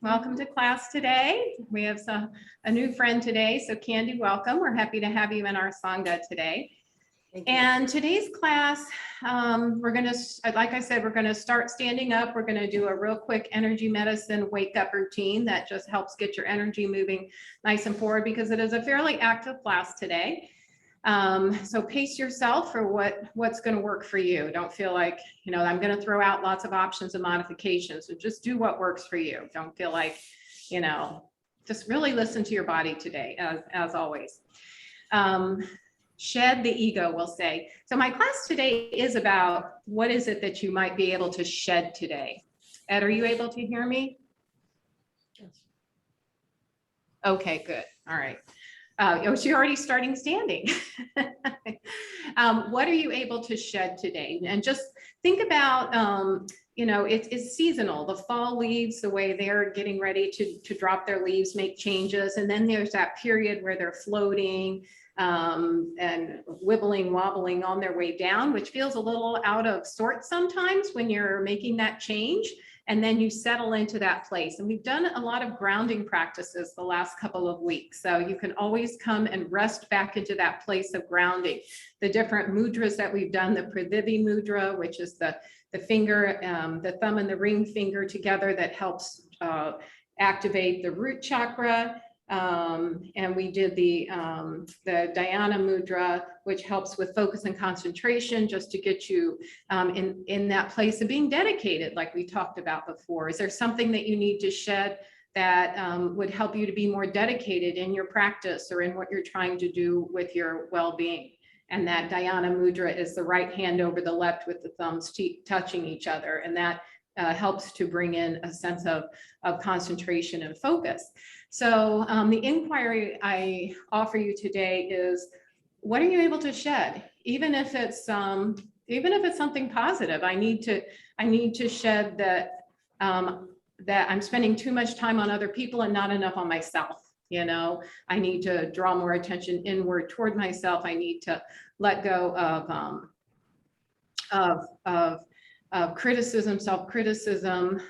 Welcome to class today. We have a new friend today, so Candy, welcome. We're happy to have you in our Sangha today. And today's class, like I said, we're gonna start standing up. We're gonna do a real quick energy medicine wake up routine that just helps get your energy moving nice and forward because it is a fairly active class today. So pace yourself for what's going to work for you. Don't feel like, I'm going to throw out lots of options and modifications. So just do what works for you. Don't feel like, just really listen to your body today, as always. Shed the ego, we'll say. So my class today is about what is it that you might be able to shed today. Ed, are you able to hear me? Yes. Okay, good. All right. She's already starting standing. What are you able to shed today? And just think about, it's seasonal. The fall leaves, the way they're getting ready to drop their leaves, make changes. And then there's that period where they're floating and wibbling, wobbling on their way down, which feels a little out of sorts sometimes when you're making that change. And then you settle into that place. And we've done a lot of grounding practices the last couple of weeks. So you can always come and rest back into that place of grounding. The different mudras that we've done, the Prathivi mudra, which is the finger, the thumb and the ring finger together that helps activate the root chakra. And we did the Dhyana mudra, which helps with focus and concentration, just to get you in that place of being dedicated, like we talked about before. Is there something that you need to shed that would help you to be more dedicated in your practice or in what you're trying to do with your well-being? And that Dhyana mudra is the right hand over the left with the thumbs touching each other. And that helps to bring in a sense of concentration and focus. So the inquiry I offer you today is, what are you able to shed? Even if it's something positive, I need to shed that that I'm spending too much time on other people and not enough on myself. I need to draw more attention inward toward myself. I need to let go of criticism, self-criticism,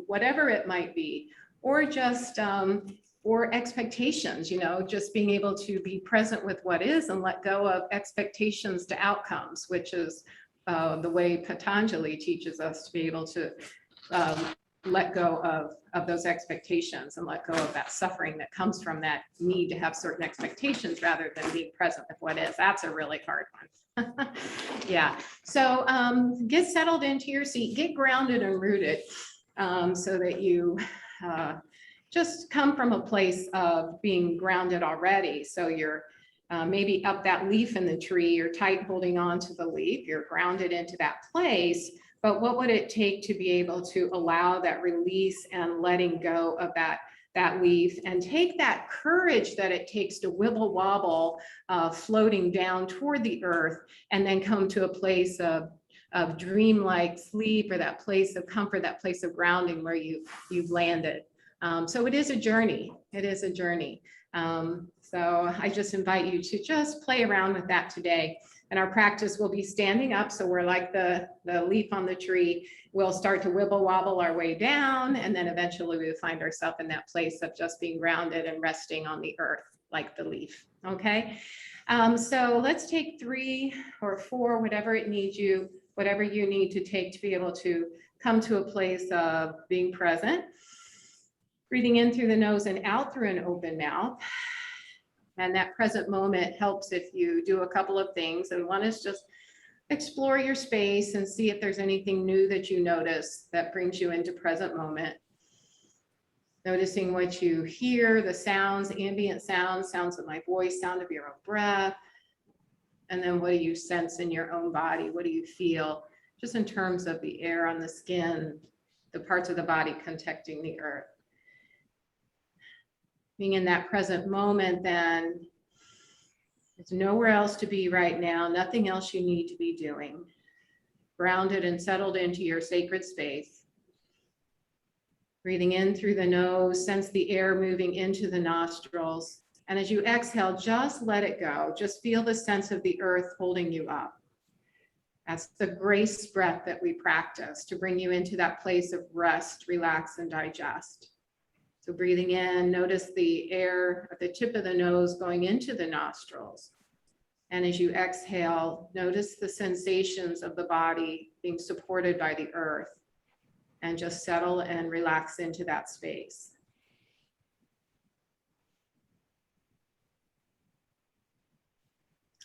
whatever it might be, or just or expectations, just being able to be present with what is and let go of expectations to outcomes, which is the way Patanjali teaches us to be able to let go of those expectations and let go of that suffering that comes from that need to have certain expectations rather than being present with what is. That's a really hard one. Yeah. So get settled into your seat, get grounded and rooted so that you just come from a place of being grounded already. So you're maybe up that leaf in the tree, you're tight holding on to the leaf, you're grounded into that place. But what would it take to be able to allow that release and letting go of that leaf and take that courage that it takes to wibble wobble, floating down toward the earth, and then come to a place of dreamlike sleep, or that place of comfort, that place of grounding where you've landed. So it is a journey. It is a journey. So I just invite you to just play around with that today. And our practice will be standing up. So we're like the leaf on the tree. We'll start to wibble wobble our way down. And then eventually we'll find ourselves in that place of just being grounded and resting on the earth like the leaf. Okay. So let's take 3 or 4, whatever you need to take to be able to come to a place of being present. Breathing in through the nose and out through an open mouth. And that present moment helps if you do a couple of things. And one is just explore your space and see if there's anything new that you notice that brings you into present moment. Noticing what you hear, the sounds, ambient sounds of my voice, sound of your own breath. And then what do you sense in your own body? What do you feel just in terms of the air on the skin, the parts of the body contacting the earth? Being in that present moment, then there's nowhere else to be right now, nothing else you need to be doing. Grounded and settled into your sacred space. Breathing in through the nose, sense the air moving into the nostrils. And as you exhale, just let it go. Just feel the sense of the earth holding you up. That's the grace breath that we practice to bring you into that place of rest, relax, and digest. So breathing in, notice the air at the tip of the nose going into the nostrils. And as you exhale, notice the sensations of the body being supported by the earth, and just settle and relax into that space.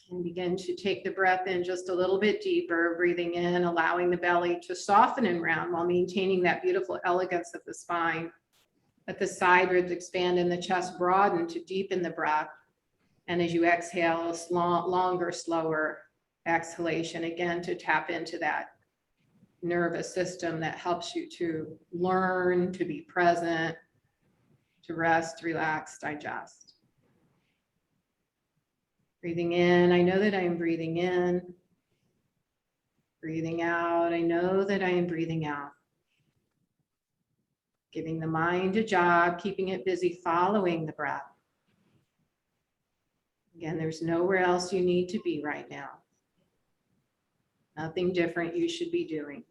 And begin to take the breath in just a little bit deeper, breathing in, allowing the belly to soften and round while maintaining that beautiful elegance of the spine. Let the side ribs expand and the chest broaden to deepen the breath. And as you exhale, longer, slower exhalation, again, to tap into that nervous system that helps you to learn, to be present, to rest, relax, digest. Breathing in, I know that I am breathing in. Breathing out, I know that I am breathing out. Giving the mind a job, keeping it busy, following the breath. Again, there's nowhere else you need to be right now. Nothing different you should be doing.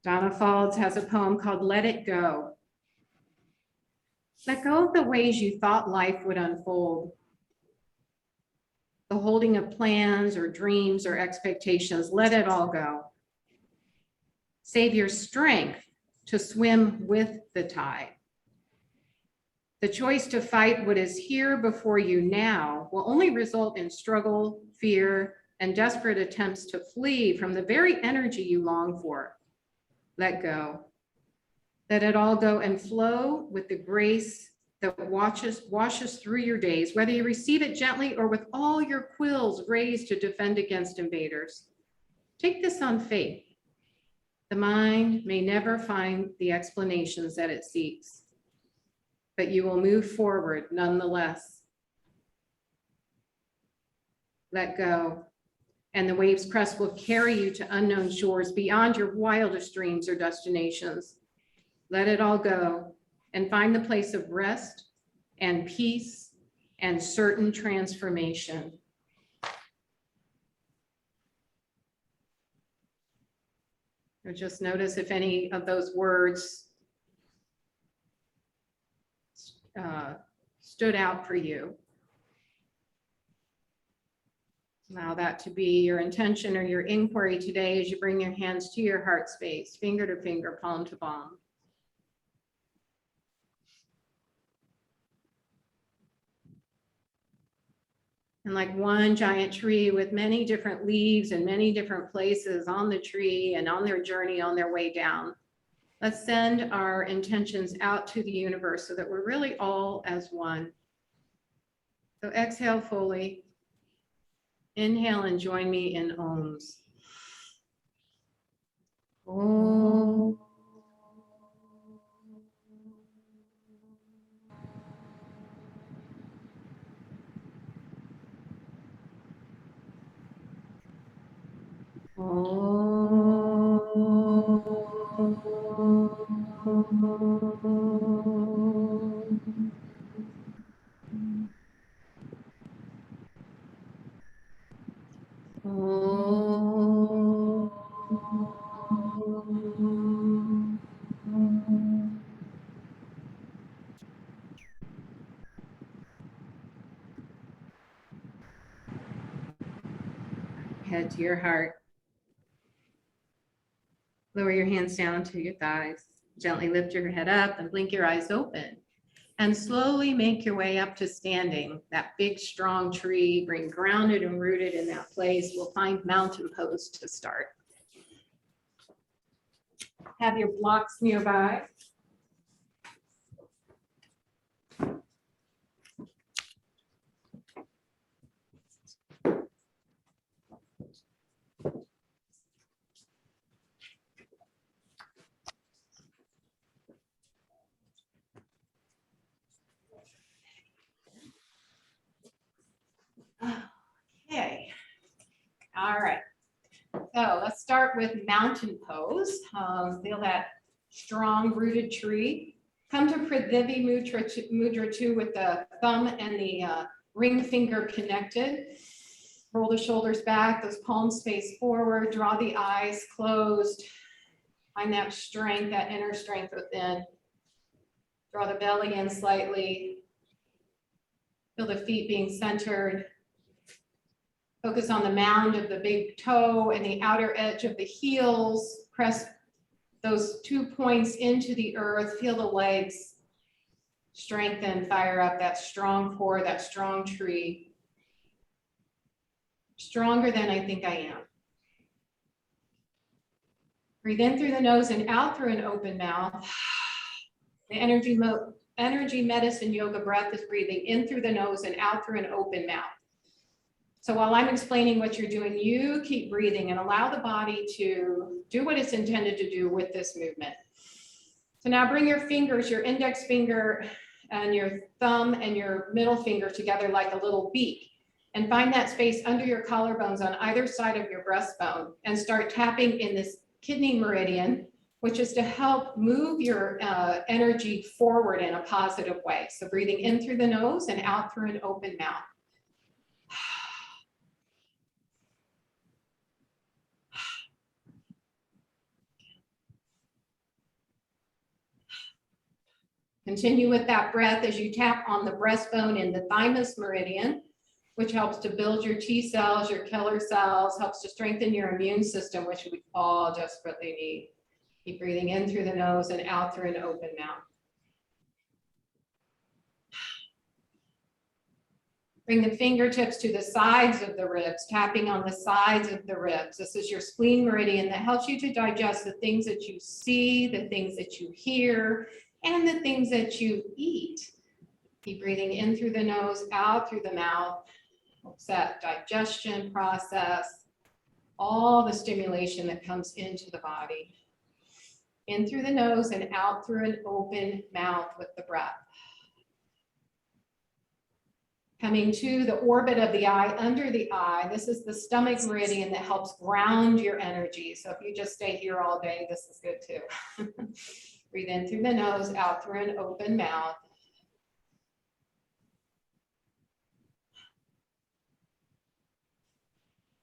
Donna Faulds has a poem called Let It Go. Let go of the ways you thought life would unfold. The holding of plans or dreams or expectations, let it all go. Save your strength to swim with the tide. The choice to fight what is here before you now will only result in struggle, fear, and desperate attempts to flee from the very energy you long for. Let go. Let it all go and flow with the grace that washes through your days, whether you receive it gently or with all your quills raised to defend against invaders. Take this on faith. The mind may never find the explanations that it seeks, but you will move forward nonetheless. Let go. And the waves crest will carry you to unknown shores beyond your wildest dreams or destinations. Let it all go and find the place of rest and peace and certain transformation. So just notice if any of those words stood out for you. Allow that to be your intention or your inquiry today as you bring your hands to your heart space, finger to finger, palm to palm. And like one giant tree with many different leaves and many different places on the tree and on their journey on their way down, let's send our intentions out to the universe so that we're really all as one. So exhale fully. Inhale and join me in Ohms. Om. Head to your heart. Lower your hands down to your thighs. Gently lift your head up and blink your eyes open. And slowly make your way up to standing. That big, strong tree, bring grounded and rooted in that place. We'll find mountain pose to start. Have your blocks nearby. Okay, all right. So let's start with mountain pose. Feel that strong rooted tree. Come to Pradhivi Mudra 2 with the thumb and the ring finger connected. Roll the shoulders back, those palms face forward, draw the eyes closed. Find that strength, that inner strength within. Draw the belly in slightly. Feel the feet being centered. Focus on the mound of the big toe and the outer edge of the heels. Press those 2 points into the earth. Feel the legs strengthen, fire up that strong core, that strong tree. Stronger than I think I am. Breathe in through the nose and out through an open mouth. The energy medicine yoga breath is breathing in through the nose and out through an open mouth. So while I'm explaining what you're doing, you keep breathing and allow the body to do what it's intended to do with this movement. So now bring your fingers, your index finger and your thumb and your middle finger together like a little beak, and find that space under your collarbones on either side of your breastbone and start tapping in this kidney meridian, which is to help move your energy forward in a positive way. So breathing in through the nose and out through an open mouth. Continue with that breath as you tap on the breastbone in the thymus meridian, which helps to build your T cells, your killer cells, helps to strengthen your immune system, which we all desperately need. Keep breathing in through the nose and out through an open mouth. Bring the fingertips to the sides of the ribs, tapping on the sides of the ribs. This is your spleen meridian that helps you to digest the things that you see, the things that you hear, and the things that you eat. Keep breathing in through the nose, out through the mouth. Helps that digestion process, all the stimulation that comes into the body. In through the nose and out through an open mouth with the breath. Coming to the orbit of the eye, under the eye, this is the stomach meridian that helps ground your energy. So if you just stay here all day, this is good too. Breathe in through the nose, out through an open mouth.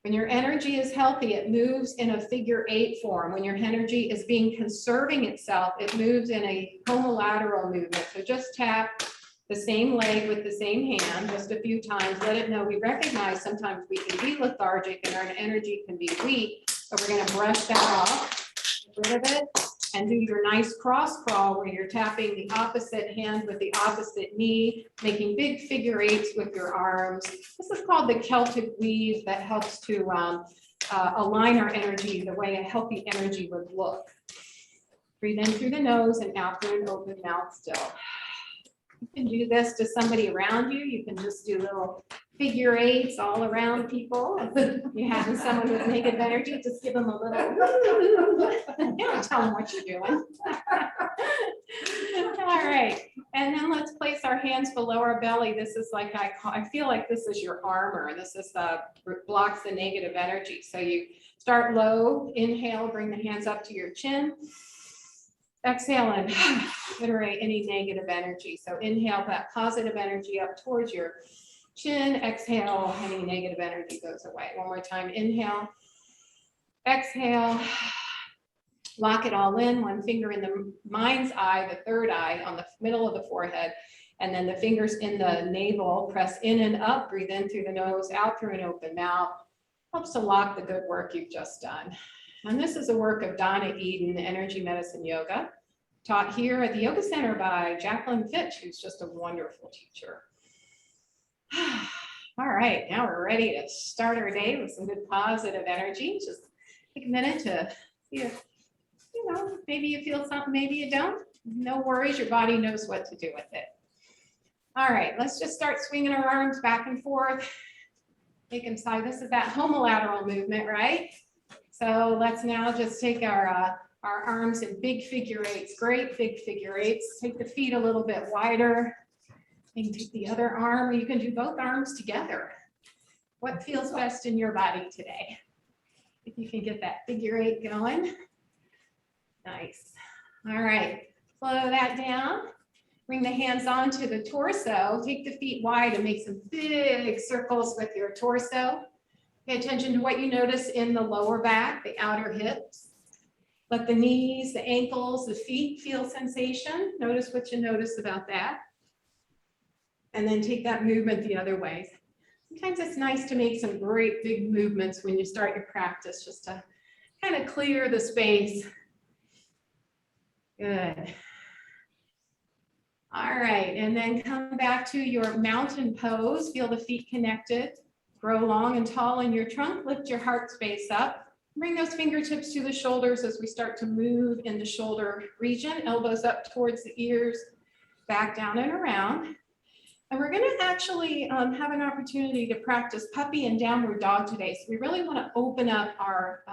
When your energy is healthy, it moves in a figure 8 form. When your energy is being conserving itself, it moves in a homolateral movement. So just tap the same leg with the same hand just a few times. Let it know we recognize sometimes we can be lethargic and our energy can be weak. So we're going to brush that off, get rid of it, and do your nice cross crawl where you're tapping the opposite hand with the opposite knee, making big figure 8s with your arms. This is called the Celtic weave that helps to align our energy the way a healthy energy would look. Breathe in through the nose and out through an open mouth still. You can do this to somebody around you. You can just do little figure 8s all around people. If you're having someone with negative energy, just give them a little, don't tell them what you're doing. All right, and then let's place our hands below our belly. This is like, I feel like this is your armor. This is blocks the negative energy. So you start low, inhale, bring the hands up to your chin. Exhale and iterate any negative energy. So inhale that positive energy up towards your chin. Exhale, any negative energy goes away. One more time, inhale, exhale, lock it all in. One finger in the mind's eye, the third eye on the middle of the forehead, and then the fingers in the navel. Press in and up, breathe in through the nose, out through an open mouth. Helps to lock the good work you've just done. And this is a work of Donna Eden, Energy Medicine Yoga, taught here at the Yoga Center by Jacqueline Fitch, who's just a wonderful teacher. All right, now we're ready to start our day with some good positive energy. Just take a minute to see if, maybe you feel something, maybe you don't. No worries, your body knows what to do with it. All right, let's just start swinging our arms back and forth. Take them side. This is that homolateral movement, right? So let's now just take our arms in big figure 8s, great big figure 8s. Take the feet a little bit wider. You can take the other arm, or you can do both arms together. What feels best in your body today? If you can get that figure 8 going. Nice. All right, flow that down. Bring the hands onto the torso. Take the feet wide and make some big circles with your torso. Pay attention to what you notice in the lower back, the outer hips. Let the knees, the ankles, the feet feel sensation. Notice what you notice about that. And then take that movement the other way. Sometimes it's nice to make some great big movements when you start your practice, just to kind of clear the space. Good. All right, and then come back to your mountain pose. Feel the feet connected. Grow long and tall in your trunk. Lift your heart space up. Bring those fingertips to the shoulders as we start to move in the shoulder region. Elbows up towards the ears, back down and around. And we're going to actually have an opportunity to practice puppy and downward dog today. So we really want to open up our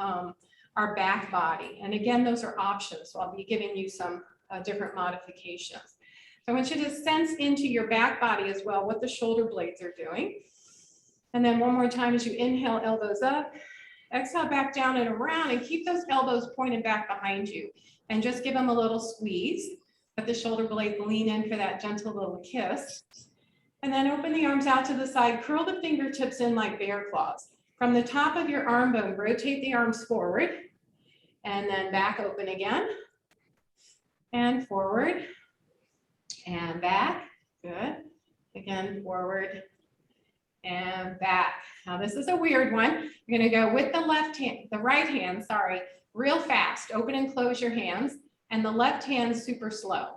back body. And again, those are options. So I'll be giving you some different modifications. So I want you to sense into your back body as well what the shoulder blades are doing. And then one more time as you inhale, elbows up. Exhale, back down and around, and keep those elbows pointed back behind you. And just give them a little squeeze. Let the shoulder blades lean in for that gentle little kiss. And then open the arms out to the side, curl the fingertips in like bear claws. From the top of your arm bone, rotate the arms forward and then back open again. And forward and back, good. Again, forward and back. Now this is a weird one. You're gonna go with the right hand, real fast. Open and close your hands, and the left hand super slow.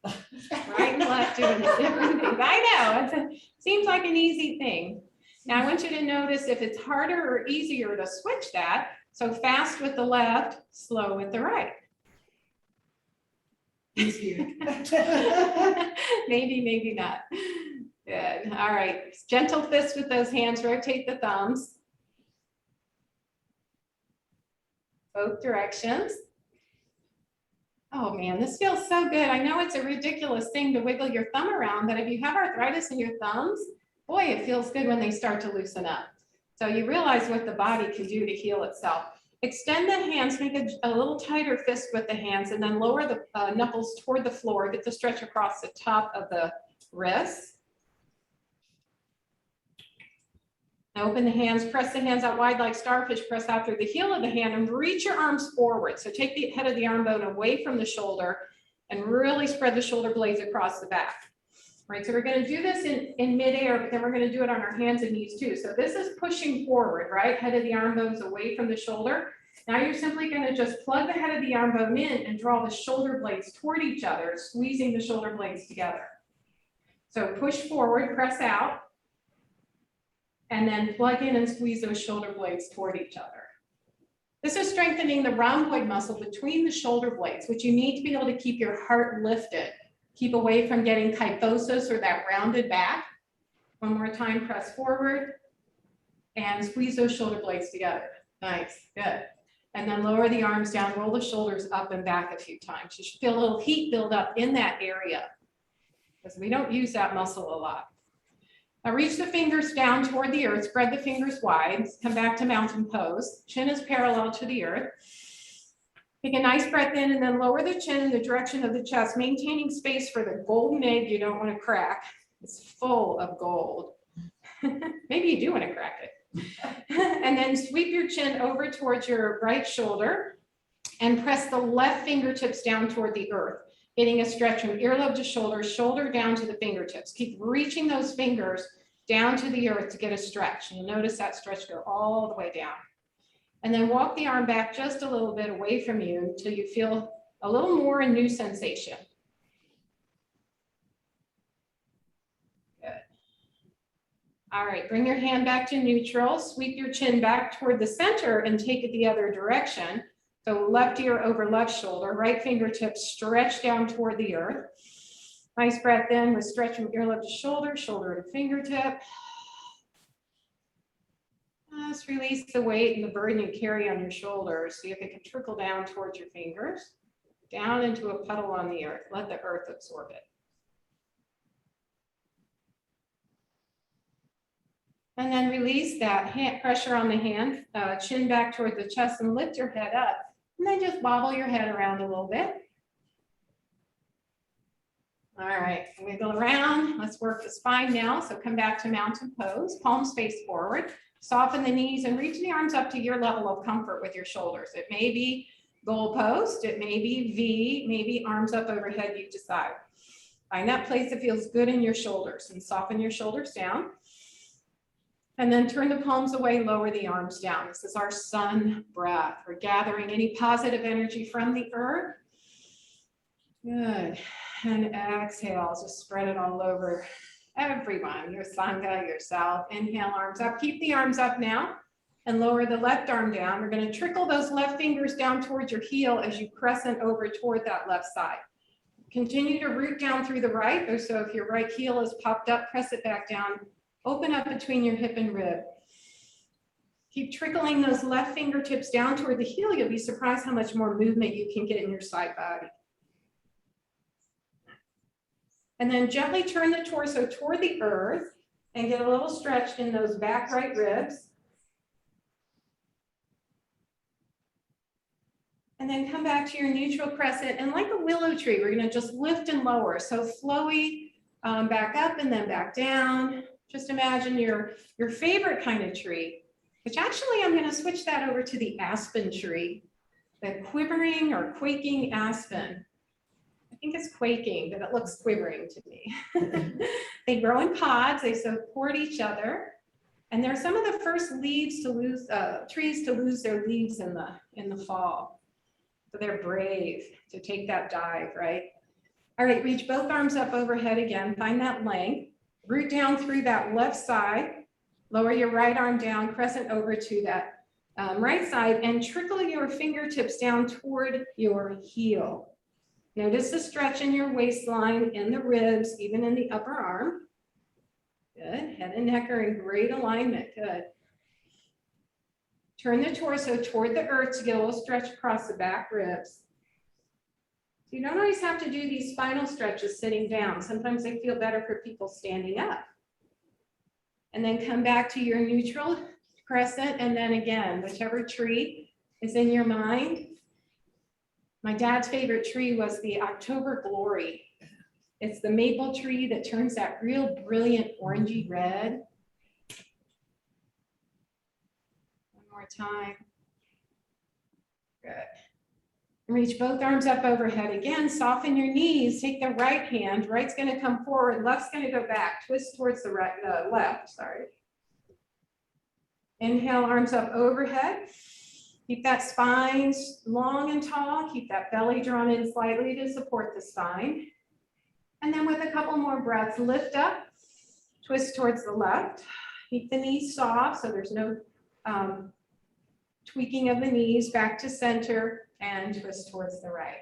Right and left doing different things. I know, seems like an easy thing. Now I want you to notice if it's harder or easier to switch that. So fast with the left, slow with the right. Easier. Maybe, maybe not. Good. All right. Gentle fist with those hands. Rotate the thumbs. Both directions. Oh man, this feels so good. I know it's a ridiculous thing to wiggle your thumb around, but if you have arthritis in your thumbs, boy, it feels good when they start to loosen up. So you realize what the body can do to heal itself. Extend the hands, make a little tighter fist with the hands, and then lower the knuckles toward the floor. Get the stretch across the top of the wrists. Now open the hands, press the hands out wide like starfish, press out through the heel of the hand and reach your arms forward. So take the head of the arm bone away from the shoulder and really spread the shoulder blades across the back. Right, so we're going to do this in midair, but then we're going to do it on our hands and knees too. So this is pushing forward, right? Head of the arm bones away from the shoulder. Now you're simply going to just plug the head of the arm bone in and draw the shoulder blades toward each other, squeezing the shoulder blades together. So push forward, press out, and then plug in and squeeze those shoulder blades toward each other. This is strengthening the rhomboid muscle between the shoulder blades, which you need to be able to keep your heart lifted. Keep away from getting kyphosis or that rounded back. One more time, press forward and squeeze those shoulder blades together. Nice, good. And then lower the arms down, roll the shoulders up and back a few times. You should feel a little heat build up in that area because we don't use that muscle a lot. Now reach the fingers down toward the earth, spread the fingers wide, come back to mountain pose. Chin is parallel to the earth. Take a nice breath in and then lower the chin in the direction of the chest, maintaining space for the golden egg you don't want to crack. It's full of gold. Maybe you do want to crack it. And then sweep your chin over towards your right shoulder and press the left fingertips down toward the earth, getting a stretch from earlobe to shoulder, shoulder down to the fingertips. Keep reaching those fingers down to the earth to get a stretch. You'll notice that stretch go all the way down. And then walk the arm back just a little bit away from you until you feel a little more a new sensation. Good. All right, bring your hand back to neutral. Sweep your chin back toward the center and take it the other direction. So left ear over left shoulder, right fingertips stretch down toward the earth. Nice breath in with stretch from earlobe to shoulder, shoulder to fingertip. Just release the weight and the burden you carry on your shoulders. See if it can trickle down towards your fingers, down into a puddle on the earth. Let the earth absorb it. And then release that hand, pressure on the hand, chin back toward the chest and lift your head up. And then just wobble your head around a little bit. All right, wiggle around. Let's work the spine now. So come back to mountain pose, palms face forward. Soften the knees and reach the arms up to your level of comfort with your shoulders. It may be goalpost, it may be V, maybe arms up overhead, you decide. Find that place that feels good in your shoulders and soften your shoulders down. And then turn the palms away, lower the arms down. This is our sun breath. We're gathering any positive energy from the earth. Good. And exhale, just spread it all over everyone, your sangha, yourself. Inhale, arms up. Keep the arms up now and lower the left arm down. We're going to trickle those left fingers down towards your heel as you crescent over toward that left side. Continue to root down through the right. So if your right heel is popped up, press it back down. Open up between your hip and rib. Keep trickling those left fingertips down toward the heel. You'll be surprised how much more movement you can get in your side body. And then gently turn the torso toward the earth and get a little stretch in those back right ribs. And then come back to your neutral crescent. And like a willow tree, we're going to just lift and lower. So flowy, back up and then back down. Just imagine your favorite kind of tree, which actually I'm going to switch that over to the aspen tree, the quivering or quaking aspen. I think it's quaking, but it looks quivering to me. They grow in pods, they support each other, and they're some of the first leaves to lose, trees to lose their leaves in the fall. So they're brave to take that dive, right? All right, reach both arms up overhead again, find that length. Root down through that left side, lower your right arm down, crescent over to that right side, and trickle your fingertips down toward your heel. Notice the stretch in your waistline, in the ribs, even in the upper arm. Good, head and neck are in great alignment, good. Turn the torso toward the earth to get a little stretch across the back ribs. You don't always have to do these spinal stretches sitting down. Sometimes they feel better for people standing up. And then come back to your neutral crescent. And then again, whichever tree is in your mind. My dad's favorite tree was the October Glory. It's the maple tree that turns that real brilliant orangey red. One more time. Good. Reach both arms up overhead again, soften your knees, take the right hand, right's gonna come forward, left's gonna go back, twist towards the right, left, sorry. Inhale, arms up overhead. Keep that spine long and tall, keep that belly drawn in slightly to support the spine. And then with a couple more breaths, lift up, twist towards the left. Keep the knees soft so there's no tweaking of the knees, back to center. And twist towards the right.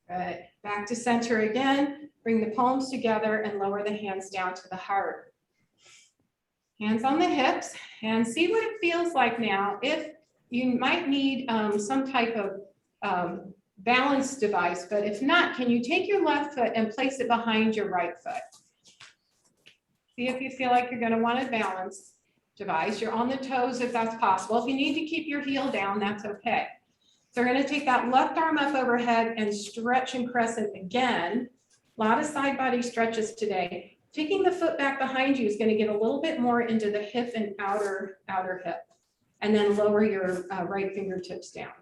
Good. Back to center again. Bring the palms together and lower the hands down to the heart. Hands on the hips and see what it feels like now. If you might need some type of balance device, but if not, can you take your left foot and place it behind your right foot? See if you feel like you're going to want a balance device. You're on the toes if that's possible. If you need to keep your heel down, that's okay. So we're going to take that left arm up overhead and stretch and crescent again. A lot of side body stretches today. Taking the foot back behind you is going to get a little bit more into the hip and outer hip. And then lower your right fingertips down.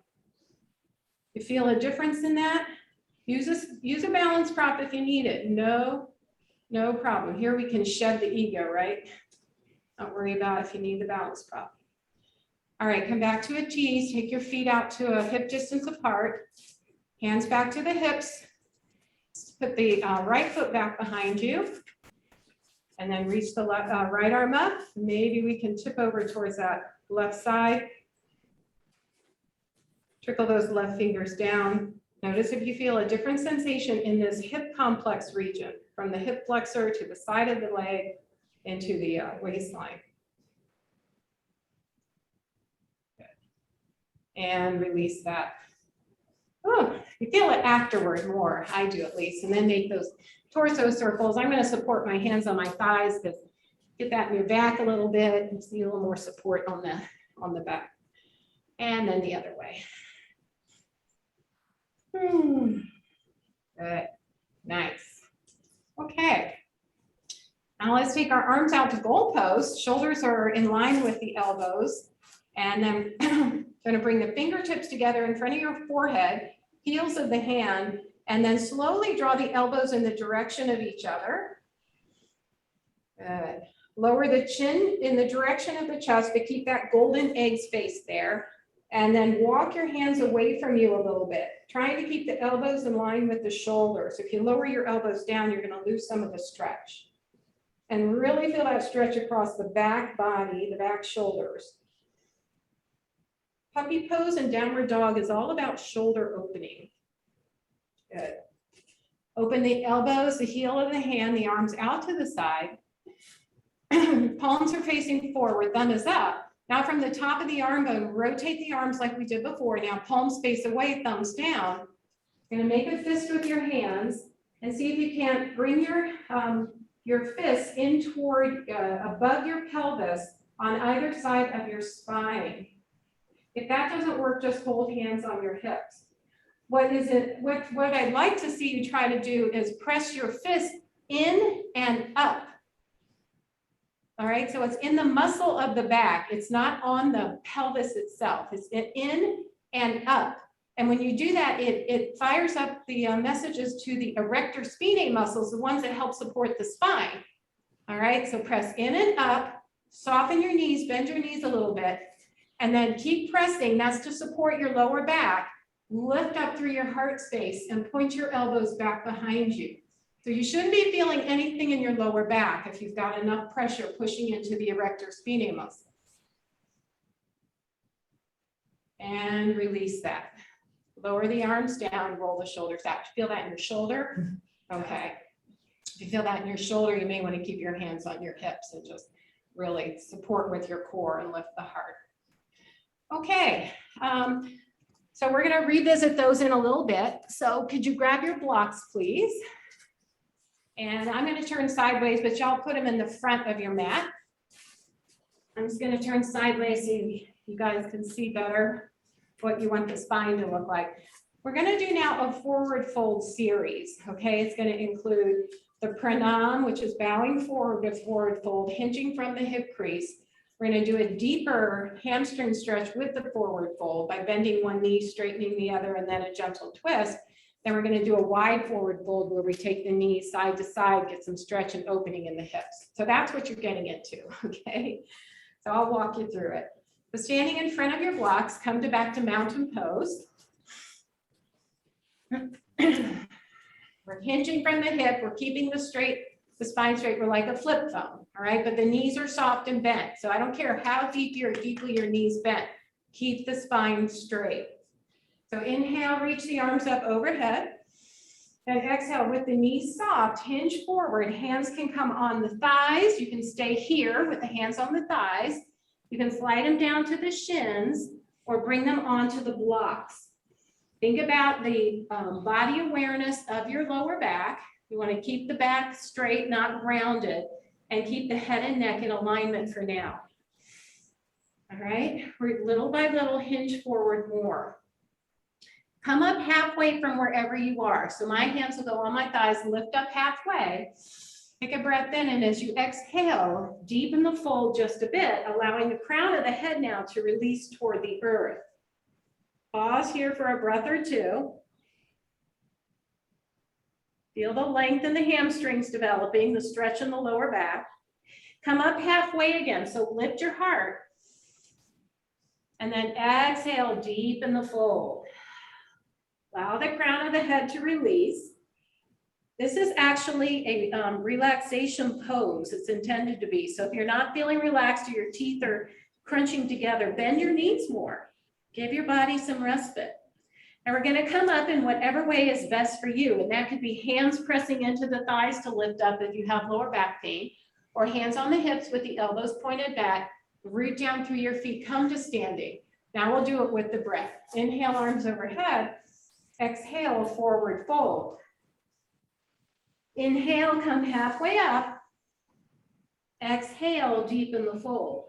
You feel a difference in that? Use a balance prop if you need it. No problem. Here we can shed the ego, right? Don't worry about if you need the balance prop. All right, come back to a tease. Take your feet out to a hip distance apart. Hands back to the hips. Put the right foot back behind you. And then reach the right arm up. Maybe we can tip over towards that left side. Trickle those left fingers down. Notice if you feel a different sensation in this hip complex region, from the hip flexor to the side of the leg into the waistline. Good. And release that. Oh, you feel it afterward more. I do at least. And then make those torso circles. I'm going to support my hands on my thighs to get that in your back a little bit and see a little more support on the back. And then the other way. Good. Nice. Okay. Now let's take our arms out to goalpost. Shoulders are in line with the elbows. And then going to bring the fingertips together in front of your forehead, heels of the hand, and then slowly draw the elbows in the direction of each other. Good. Lower the chin in the direction of the chest, but keep that golden egg space there. And then walk your hands away from you a little bit, trying to keep the elbows in line with the shoulders. If you lower your elbows down, you're going to lose some of the stretch. And really feel that stretch across the back body, the back shoulders. Puppy pose and downward dog is all about shoulder opening. Good. Open the elbows, the heel of the hand, the arms out to the side. Palms are facing forward, thumb is up. Now from the top of the arm bone, rotate the arms like we did before. Now palms face away, thumbs down. You're gonna make a fist with your hands and see if you can't bring your fists in toward, above your pelvis on either side of your spine. If that doesn't work, just hold hands on your hips. What I'd like to see you try to do is press your fist in and up. All right, so it's in the muscle of the back. It's not on the pelvis itself. It's in and up. And when you do that, it fires up the messages to the erector spinae muscles, the ones that help support the spine. All right, so press in and up, soften your knees, bend your knees a little bit, and then keep pressing. That's to support your lower back. Lift up through your heart space and point your elbows back behind you. So you shouldn't be feeling anything in your lower back if you've got enough pressure pushing into the erector spinae muscle. And release that. Lower the arms down, roll the shoulders out. Feel that in your shoulder? Okay. If you feel that in your shoulder, you may want to keep your hands on your hips and just really support with your core and lift the heart. Okay. So we're going to revisit those in a little bit. So could you grab your blocks, please? And I'm going to turn sideways, but y'all put them in the front of your mat. I'm just going to turn sideways so you guys can see better what you want the spine to look like. We're going to do now a forward fold series. Okay, it's going to include the pranam, which is bowing forward with forward fold, hinging from the hip crease. We're going to do a deeper hamstring stretch with the forward fold by bending one knee, straightening the other, and then a gentle twist. Then we're going to do a wide forward fold where we take the knees side to side, get some stretch and opening in the hips. So that's what you're getting into, okay? So I'll walk you through it. So standing in front of your blocks, come back to mountain pose. We're hinging from the hip. We're keeping the spine straight. We're like a flip phone, all right? But the knees are soft and bent. So I don't care how deeply your knees bent. Keep the spine straight. So inhale, reach the arms up overhead. And exhale with the knees soft, hinge forward. Hands can come on the thighs. You can stay here with the hands on the thighs. You can slide them down to the shins or bring them onto the blocks. Think about the body awareness of your lower back. You want to keep the back straight, not rounded, and keep the head and neck in alignment for now. All right, we're little by little hinge forward more. Come up halfway from wherever you are. So my hands will go on my thighs, lift up halfway. Take a breath in, and as you exhale, deepen the fold just a bit, allowing the crown of the head now to release toward the earth. Pause here for a breath or two. Feel the length in the hamstrings developing, the stretch in the lower back. Come up halfway again, so lift your heart. And then exhale, deepen the fold. Allow the crown of the head to release. This is actually a relaxation pose. It's intended to be. So if you're not feeling relaxed or your teeth are crunching together, bend your knees more. Give your body some respite. And we're going to come up in whatever way is best for you. And that could be hands pressing into the thighs to lift up if you have lower back pain, or hands on the hips with the elbows pointed back, root down through your feet, come to standing. Now we'll do it with the breath. Inhale, arms overhead. Exhale, forward fold. Inhale, come halfway up. Exhale, deepen the fold.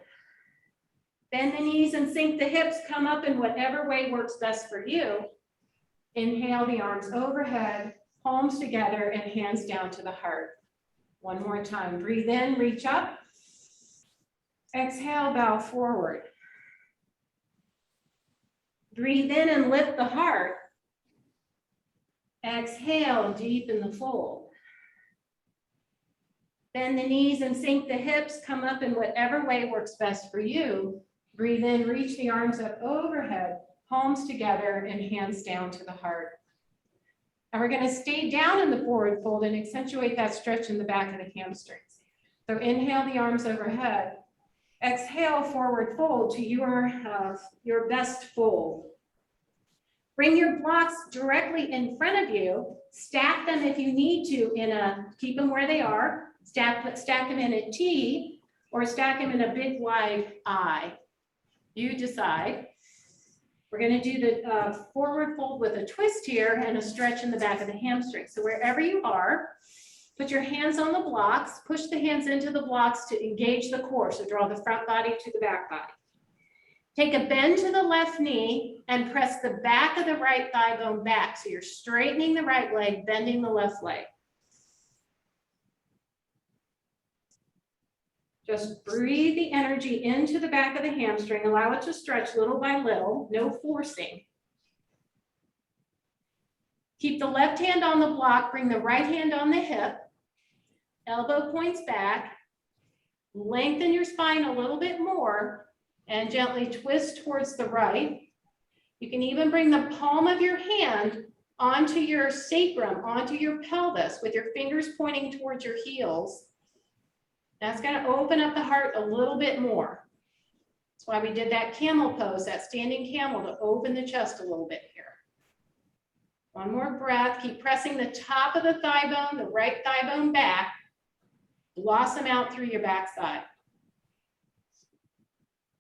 Bend the knees and sink the hips, come up in whatever way works best for you. Inhale, the arms overhead, palms together, and hands down to the heart. One more time. Breathe in, reach up. Exhale, bow forward. Breathe in and lift the heart. Exhale, deepen the fold. Bend the knees and sink the hips. Come up in whatever way works best for you. Breathe in, reach the arms up overhead, palms together and hands down to the heart. And we're going to stay down in the forward fold and accentuate that stretch in the back of the hamstrings. So inhale the arms overhead. Exhale, forward fold to your best fold. Bring your blocks directly in front of you. Stack them if you need to keep them where they are. Stack them in a T or stack them in a big wide I. You decide. We're going to do the forward fold with a twist here and a stretch in the back of the hamstring. So wherever you are, put your hands on the blocks, push the hands into the blocks to engage the core. So draw the front body to the back body. Take a bend to the left knee and press the back of the right thigh bone back. So you're straightening the right leg, bending the left leg. Just breathe the energy into the back of the hamstring. Allow it to stretch little by little, no forcing. Keep the left hand on the block, bring the right hand on the hip, elbow points back, lengthen your spine a little bit more, and gently twist towards the right. You can even bring the palm of your hand onto your sacrum, onto your pelvis with your fingers pointing towards your heels. That's going to open up the heart a little bit more. That's why we did that camel pose, that standing camel, to open the chest a little bit here. One more breath. Keep pressing the top of the thigh bone, the right thigh bone back. Blossom out through your backside.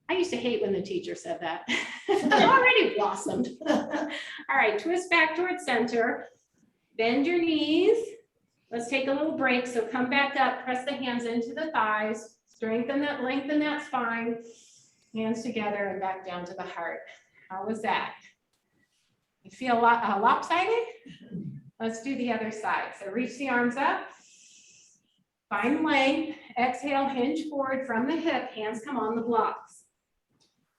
I used to hate when the teacher said that. Already blossomed. All right, twist back towards center. Bend your knees. Let's take a little break. So come back up, press the hands into the thighs, lengthen that spine, hands together and back down to the heart. How was that? You feel lopsided? Let's do the other side. So reach the arms up, find length, exhale, hinge forward from the hip, hands come on the blocks.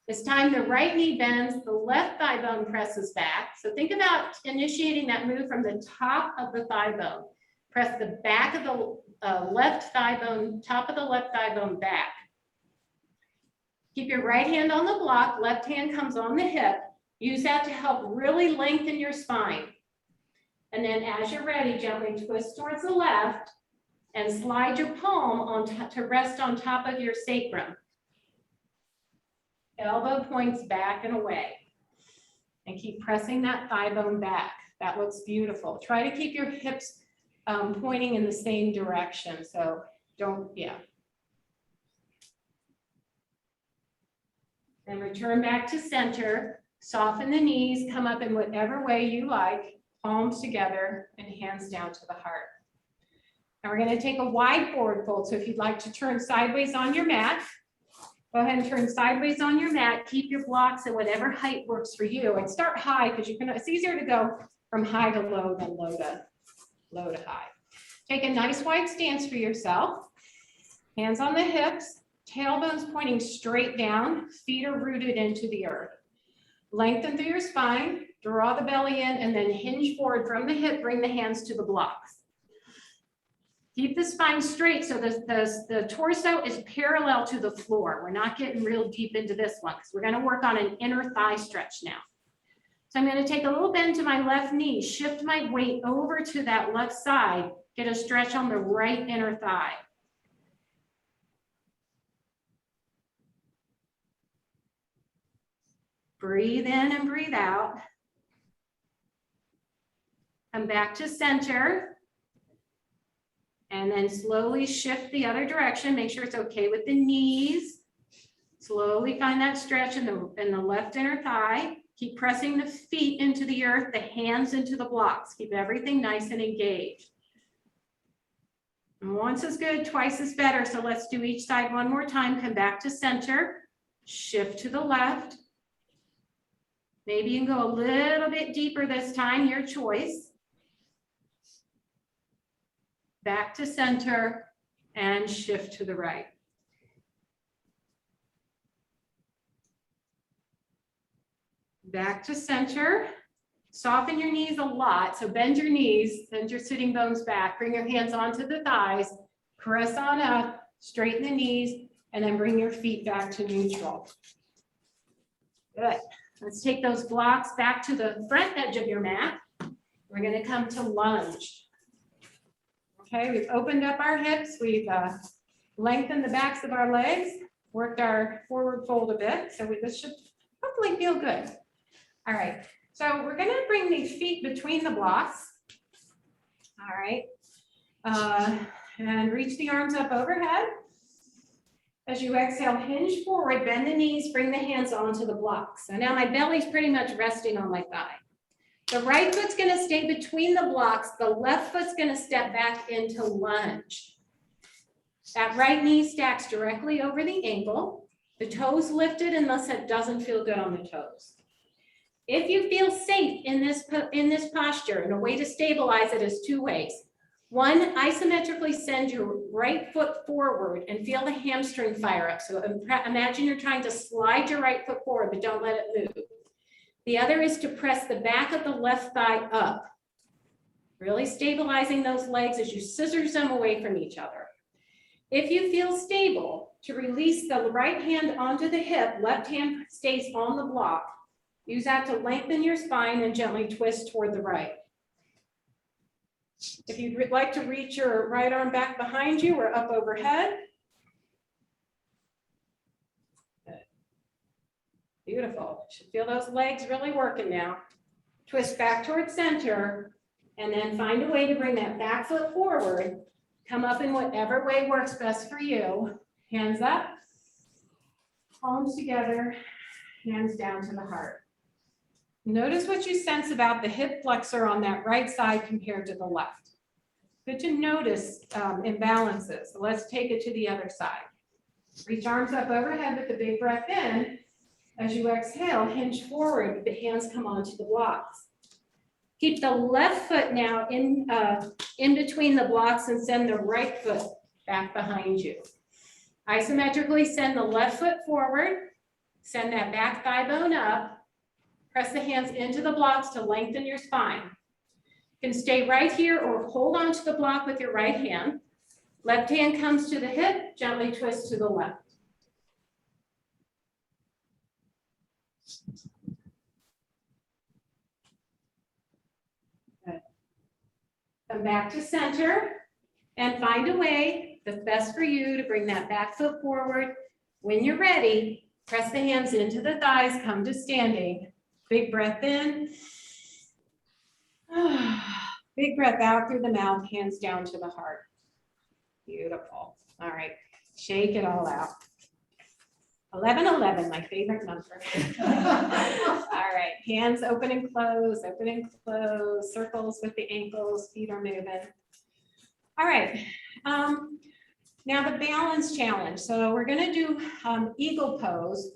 This time the right knee bends, the left thigh bone presses back. So think about initiating that move from the top of the thigh bone. Press the back of the left thigh bone, top of the left thigh bone back. Keep your right hand on the block, left hand comes on the hip. Use that to help really lengthen your spine. And then as you're ready, gently twist towards the left and slide your palm to rest on top of your sacrum. Elbow points back and away. And keep pressing that thigh bone back. That looks beautiful. Try to keep your hips pointing in the same direction. So Then return back to center. Soften the knees, come up in whatever way you like, palms together and hands down to the heart. And we're going to take a wide forward fold. So if you'd like to turn sideways on your mat, go ahead and turn sideways on your mat. Keep your blocks at whatever height works for you. And start high because it's easier to go from high to low than low to high. Take a nice wide stance for yourself. Hands on the hips, tailbones pointing straight down, feet are rooted into the earth. Lengthen through your spine, draw the belly in, and then hinge forward from the hip, bring the hands to the blocks. Keep the spine straight so the torso is parallel to the floor. We're not getting real deep into this one because we're going to work on an inner thigh stretch now. So I'm going to take a little bend to my left knee, shift my weight over to that left side, get a stretch on the right inner thigh. Breathe in and breathe out. Come back to center. And then slowly shift the other direction. Make sure it's okay with the knees. Slowly find that stretch in the left inner thigh. Keep pressing the feet into the earth, the hands into the blocks. Keep everything nice and engaged. And once is good, twice is better. So let's do each side one more time. Come back to center. Shift to the left. Maybe you can go a little bit deeper this time, your choice. Back to center, and shift to the right. Back to center. Soften your knees a lot. So bend your knees, bend your sitting bones back, bring your hands onto the thighs, press on up, straighten the knees, and then bring your feet back to neutral. Good. Let's take those blocks back to the front edge of your mat. We're going to come to lunge. Okay, we've opened up our hips. We've lengthened the backs of our legs, worked our forward fold a bit. So this should hopefully feel good. All right. So we're going to bring these feet between the blocks. All right. And reach the arms up overhead. As you exhale, hinge forward, bend the knees, bring the hands onto the blocks. So now my belly's pretty much resting on my thigh. The right foot's going to stay between the blocks. The left foot's going to step back into lunge. That right knee stacks directly over the ankle. The toes lifted unless it doesn't feel good on the toes. If you feel safe in this posture, and a way to stabilize it is two ways. One, isometrically send your right foot forward and feel the hamstring fire up. So imagine you're trying to slide your right foot forward, but don't let it move. The other is to press the back of the left thigh up, really stabilizing those legs as you scissors them away from each other. If you feel stable, to release the right hand onto the hip, left hand stays on the block. Use that to lengthen your spine and gently twist toward the right. If you'd like to reach your right arm back behind you or up overhead. Good. Beautiful. Should feel those legs really working now. Twist back towards center and then find a way to bring that back foot forward. Come up in whatever way works best for you. Hands up, palms together, hands down to the heart. Notice what you sense about the hip flexor on that right side compared to the left. Good to notice imbalances. So let's take it to the other side. Reach arms up overhead with a big breath in. As you exhale, hinge forward, the hands come onto the blocks. Keep the left foot now in between the blocks and send the right foot back behind you. Isometrically send the left foot forward, send that back thigh bone up. Press the hands into the blocks to lengthen your spine. You can stay right here or hold on to the block with your right hand. Left hand comes to the hip, gently twist to the left. Good. Come back to center and find a way that's best for you to bring that back foot forward. When you're ready, press the hands into the thighs, come to standing. Big breath in. Big breath out through the mouth, hands down to the heart. Beautiful. All right, shake it all out. 1111, my favorite number. All right, hands open and close, circles with the ankles, feet are moving. All right, now the balance challenge. So we're gonna do eagle pose,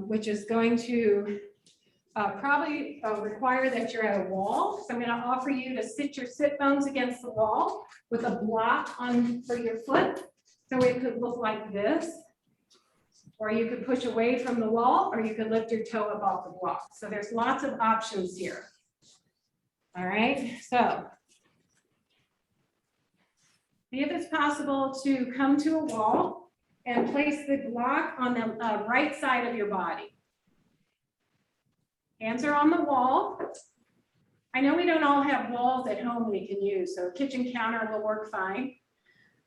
which is going to probably require that you're at a wall. So I'm going to offer you to sit your sit bones against the wall with a block on for your foot. So it could look like this, or you could push away from the wall, or you could lift your toe up off the block. So there's lots of options here. All right, so see if it's possible to come to a wall and place the block on the right side of your body. Hands are on the wall. I know we don't all have walls at home we can use, so a kitchen counter will work fine.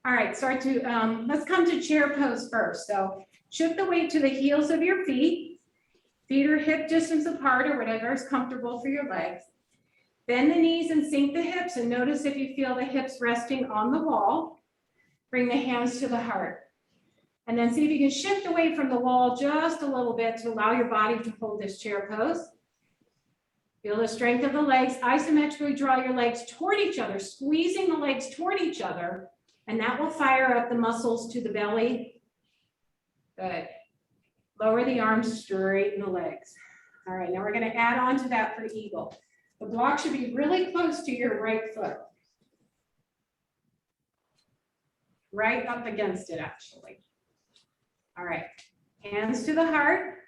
All right, let's come to chair pose first. So shift the weight to the heels of your feet. Feet are hip distance apart or whatever is comfortable for your legs. Bend the knees and sink the hips, and notice if you feel the hips resting on the wall. Bring the hands to the heart. And then see if you can shift away from the wall just a little bit to allow your body to hold this chair pose. Feel the strength of the legs. Isometrically draw your legs toward each other, squeezing the legs toward each other, and that will fire up the muscles to the belly. Good. Lower the arms, straighten the legs. All right, now we're going to add on to that for eagle. The block should be really close to your right foot. right up against it actually. All right, hands to the heart.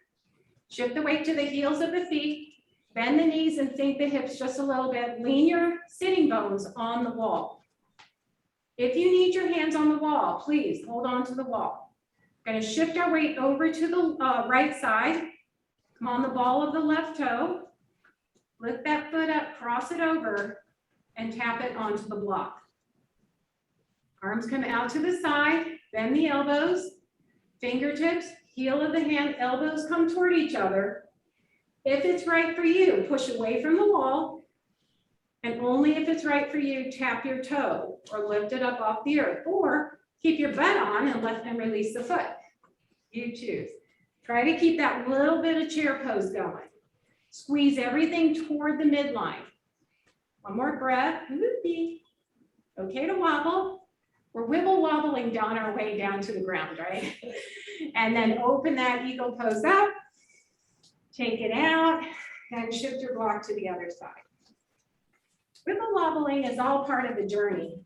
Shift the weight to the heels of the feet. Bend the knees and sink the hips just a little bit. Lean your sitting bones on the wall. If you need your hands on the wall, please hold on to the wall. Going to shift our weight over to the right side. Come on the ball of the left toe. Lift that foot up, cross it over, and tap it onto the block. Arms come out to the side, bend the elbows, fingertips, heel of the hand, elbows come toward each other. If it's right for you, push away from the wall, and only if it's right for you, tap your toe or lift it up off the earth, or keep your butt on and let them release the foot. You choose. Try to keep that little bit of chair pose going. Squeeze everything toward the midline. One more breath. Okay to wobble. We're wibble wobbling down our way down to the ground, right? And then open that eagle pose up. Take it out and shift your block to the other side. Wibble wobbling is all part of the journey.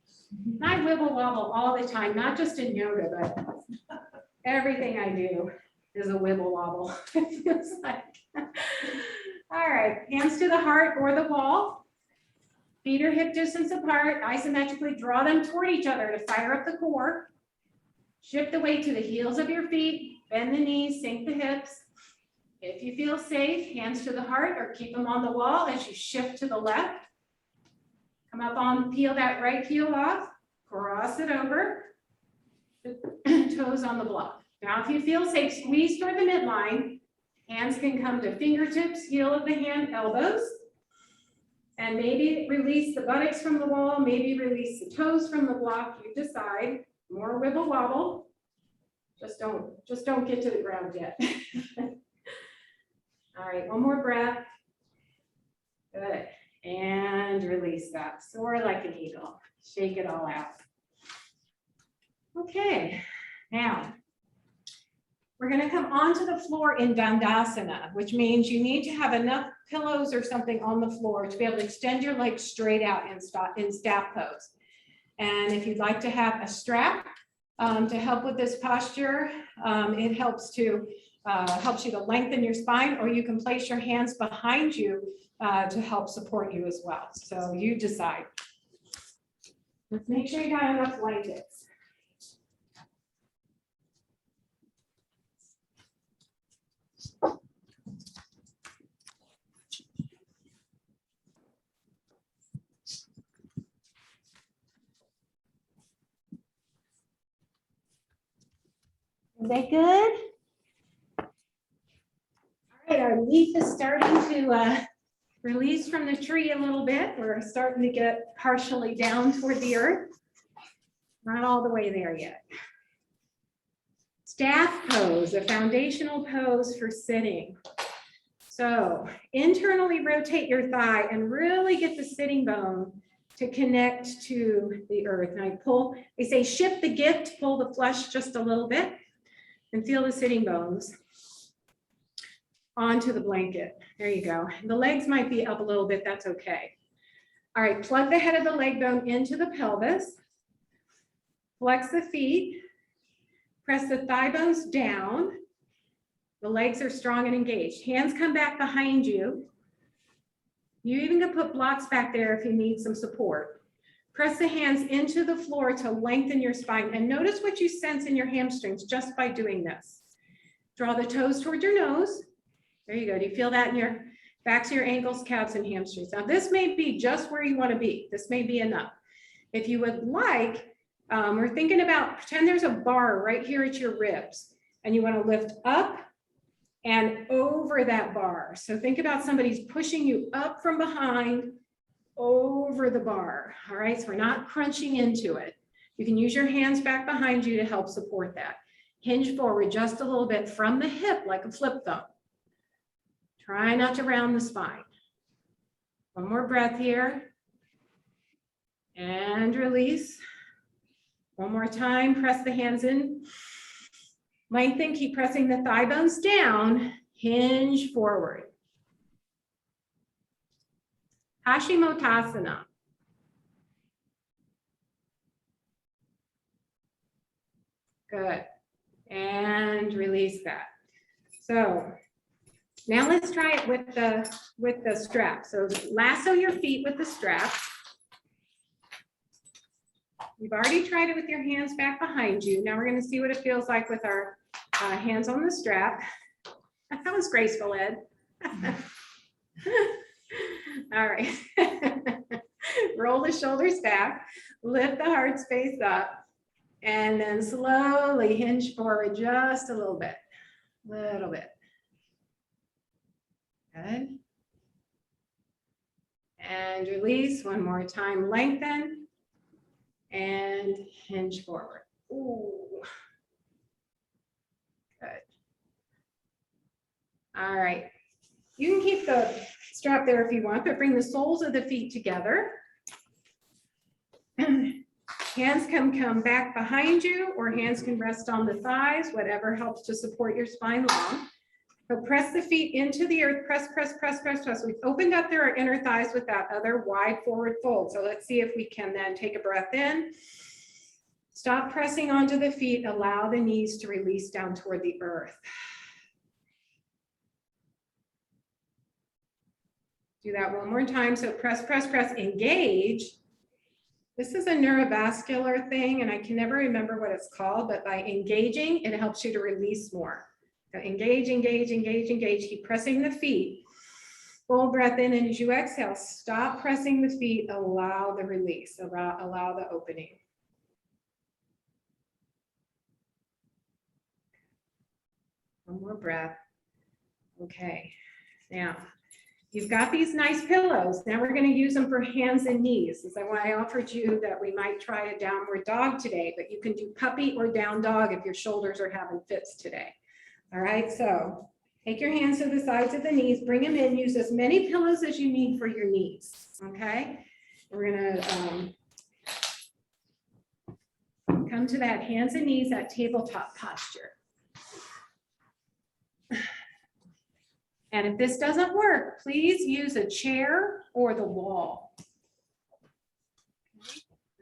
I wibble wobble all the time, not just in yoga, but everything I do is a wibble wobble. It feels like. All right, hands to the heart or the wall. Feet are hip distance apart. Isometrically draw them toward each other to fire up the core. Shift the weight to the heels of your feet. Bend the knees, sink the hips. If you feel safe, hands to the heart or keep them on the wall as you shift to the left. Come up on, peel that right heel off, cross it over, toes on the block. Now, if you feel safe, squeeze toward the midline. Hands can come to fingertips, heel of the hand, elbows. And maybe release the buttocks from the wall, maybe release the toes from the block, you decide. More wibble wobble. Just don't get to the ground yet. All right, one more breath. Good. And release that. Soar like an eagle. Shake it all out. Okay, now we're going to come onto the floor in Dandasana, which means you need to have enough pillows or something on the floor to be able to extend your legs straight out in staff pose. And if you'd like to have a strap to help with this posture, it helps you to lengthen your spine, or you can place your hands behind you to help support you as well. So you decide. Let's make sure you got enough blankets. Is that good? All right, our leaf is starting to release from the tree a little bit. We're starting to get partially down toward the earth. Not all the way there yet. Staff pose, a foundational pose for sitting. So internally rotate your thigh and really get the sitting bone to connect to the earth. And I pull, they say shift the gift, pull the flesh just a little bit and feel the sitting bones onto the blanket. There you go. The legs might be up a little bit, that's okay. All right, plug the head of the leg bone into the pelvis. Flex the feet. Press the thigh bones down. The legs are strong and engaged. Hands come back behind you. You even can put blocks back there if you need some support. Press the hands into the floor to lengthen your spine, and notice what you sense in your hamstrings just by doing this. Draw the toes toward your nose. There you go. Do you feel that in your backs of your ankles, calves, and hamstrings? Now this may be just where you want to be. This may be enough. If you would like, we're thinking about, pretend there's a bar right here at your ribs, and you want to lift up and over that bar. So think about somebody's pushing you up from behind over the bar. All right, so we're not crunching into it. You can use your hands back behind you to help support that. Hinge forward just a little bit from the hip like a flip thumb. Try not to round the spine. One more breath here. And release. One more time, press the hands in. Lengthen, keep pressing the thigh bones down. Hinge forward. Paschimottanasana. Good. And release that. So now let's try it with the strap. So lasso your feet with the strap. You've already tried it with your hands back behind you. Now we're going to see what it feels like with our hands on the strap. That was graceful, Ed. All right. Roll the shoulders back, lift the heart space up, and then slowly hinge forward just a little bit. Good. And release one more time, lengthen and hinge forward. Ooh. Good. All right. You can keep the strap there if you want, but bring the soles of the feet together. Hands can come back behind you, or hands can rest on the thighs, whatever helps to support your spine long. So press the feet into the earth, press, press, press, press, press. We've opened up their inner thighs with that other wide forward fold. So let's see if we can then take a breath in. Stop pressing onto the feet, allow the knees to release down toward the earth. Do that one more time. So press, press, press, engage. This is a neurovascular thing, and I can never remember what it's called, but by engaging, it helps you to release more. So engage, engage, engage, engage. Keep pressing the feet. Full breath in, and as you exhale, stop pressing the feet. Allow the release, allow the opening. One more breath. Okay, now you've got these nice pillows. Now we're going to use them for hands and knees. This is why I offered you that we might try a downward dog today, but you can do puppy or down dog if your shoulders are having fits today. All right, so take your hands to the sides of the knees, bring them in, use as many pillows as you need for your knees, okay? We're gonna come to that hands and knees, that tabletop posture. And if this doesn't work, please use a chair or the wall.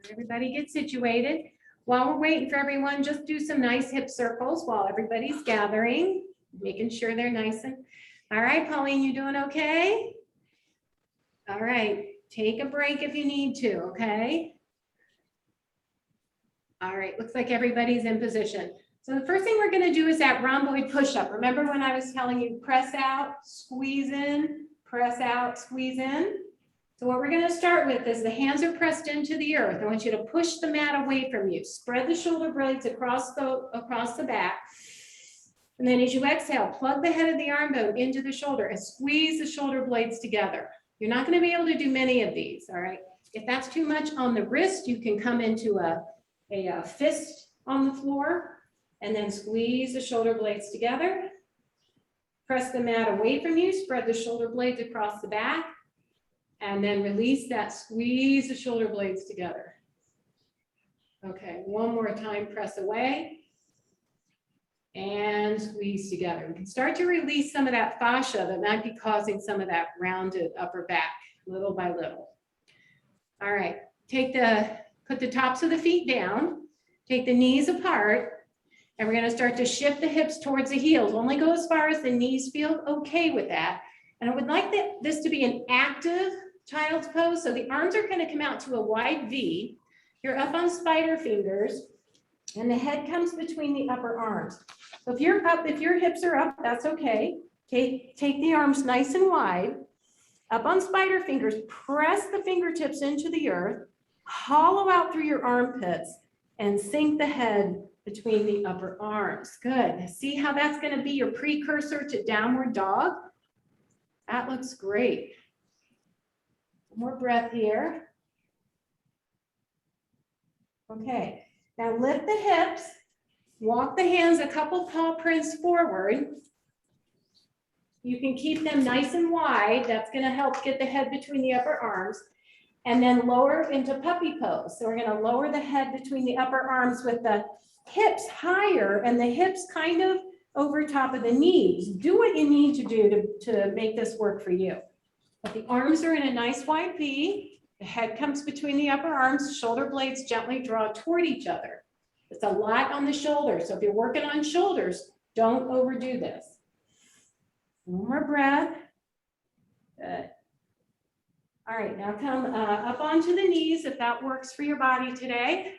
Everybody get situated. While we're waiting for everyone, just do some nice hip circles while everybody's gathering, making sure they're nice and, all right, Pauline, you doing okay? All right, take a break if you need to, okay? All right, looks like everybody's in position. So the first thing we're gonna do is that rhomboid push-up. Remember when I was telling you press out, squeeze in, press out, squeeze in? So what we're gonna start with is the hands are pressed into the earth. I want you to push the mat away from you. Spread the shoulder blades across the back. And then as you exhale, plug the head of the arm bone into the shoulder and squeeze the shoulder blades together. You're not gonna be able to do many of these, all right? If that's too much on the wrist, you can come into a fist on the floor and then squeeze the shoulder blades together. Press the mat away from you, spread the shoulder blades across the back, and then release that, squeeze the shoulder blades together. Okay, one more time, press away and squeeze together. We can start to release some of that fascia that might be causing some of that rounded upper back, little by little. All right, put the tops of the feet down, take the knees apart, and we're gonna start to shift the hips towards the heels. Only go as far as the knees feel okay with that. And I would like this to be an active child's pose. So the arms are gonna come out to a wide V. You're up on spider fingers, and the head comes between the upper arms. So if you're up, if your hips are up, that's okay. Take the arms nice and wide. Up on spider fingers, press the fingertips into the earth, hollow out through your armpits, and sink the head between the upper arms. Good. See how that's going to be your precursor to downward dog? That looks great. One more breath here. Okay. Now lift the hips, walk the hands a couple paw prints forward. You can keep them nice and wide. That's going to help get the head between the upper arms. And then lower into puppy pose. So we're going to lower the head between the upper arms with the hips higher and the hips kind of over top of the knees. Do what you need to do to make this work for you. But the arms are in a nice wide V. The head comes between the upper arms, shoulder blades gently draw toward each other. It's a lot on the shoulders. So if you're working on shoulders, don't overdo this. One more breath. Good. All right, now come up onto the knees if that works for your body today.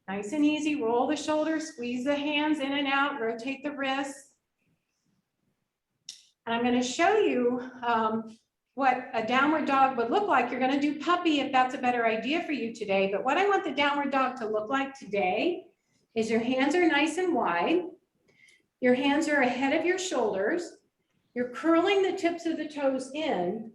Nice and easy, roll the shoulders, squeeze the hands in and out, rotate the wrists. And I'm going to show you what a downward dog would look like. You're going to do puppy if that's a better idea for you today. But what I want the downward dog to look like today is your hands are nice and wide. Your hands are ahead of your shoulders. You're curling the tips of the toes in,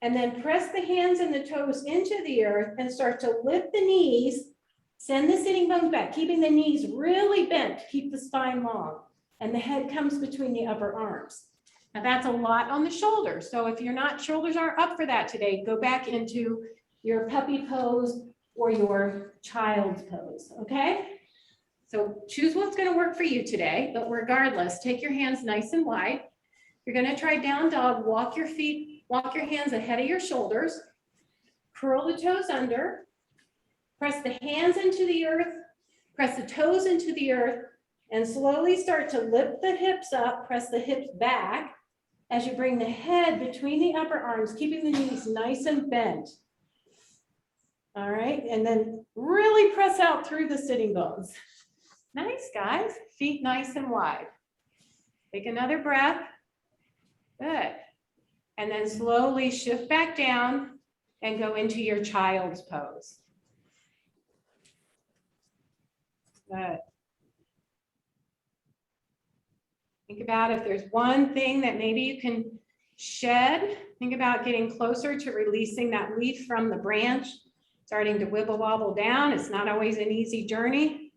and then press the hands and the toes into the earth and start to lift the knees. Send the sitting bones back, keeping the knees really bent to keep the spine long. And the head comes between the upper arms. Now that's a lot on the shoulders. So if you're not, shoulders aren't up for that today, go back into your puppy pose or your child's pose, okay? So choose what's gonna work for you today, but regardless, take your hands nice and wide. You're gonna try down dog, walk your hands ahead of your shoulders, curl the toes under, press the hands into the earth, press the toes into the earth, and slowly start to lift the hips up, press the hips back as you bring the head between the upper arms, keeping the knees nice and bent. All right, and then really press out through the sitting bones. Nice, guys. Feet nice and wide. Take another breath. Good. And then slowly shift back down and go into your child's pose. Good. Think about if there's one thing that maybe you can shed. Think about getting closer to releasing that leaf from the branch, starting to wibble wobble down. It's not always an easy journey.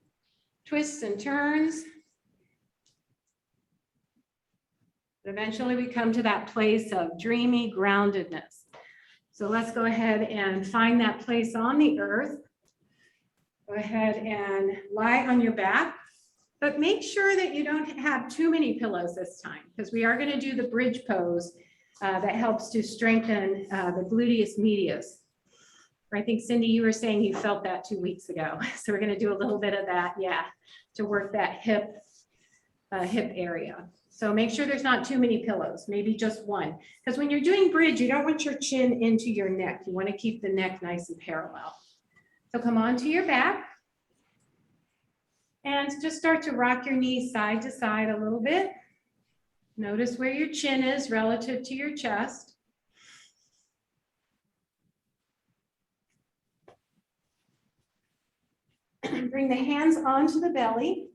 Twists and turns. But eventually we come to that place of dreamy groundedness. So let's go ahead and find that place on the earth. Go ahead and lie on your back. But make sure that you don't have too many pillows this time, because we are going to do the bridge pose that helps to strengthen the gluteus medius. I think, Cindy, you were saying you felt that 2 weeks ago. So we're going to do a little bit of that, yeah, to work that hip area. So make sure there's not too many pillows, maybe just one. Because when you're doing bridge, you don't want your chin into your neck. You want to keep the neck nice and parallel. So come onto your back. And just start to rock your knees side to side a little bit. Notice where your chin is relative to your chest. Bring the hands onto the belly,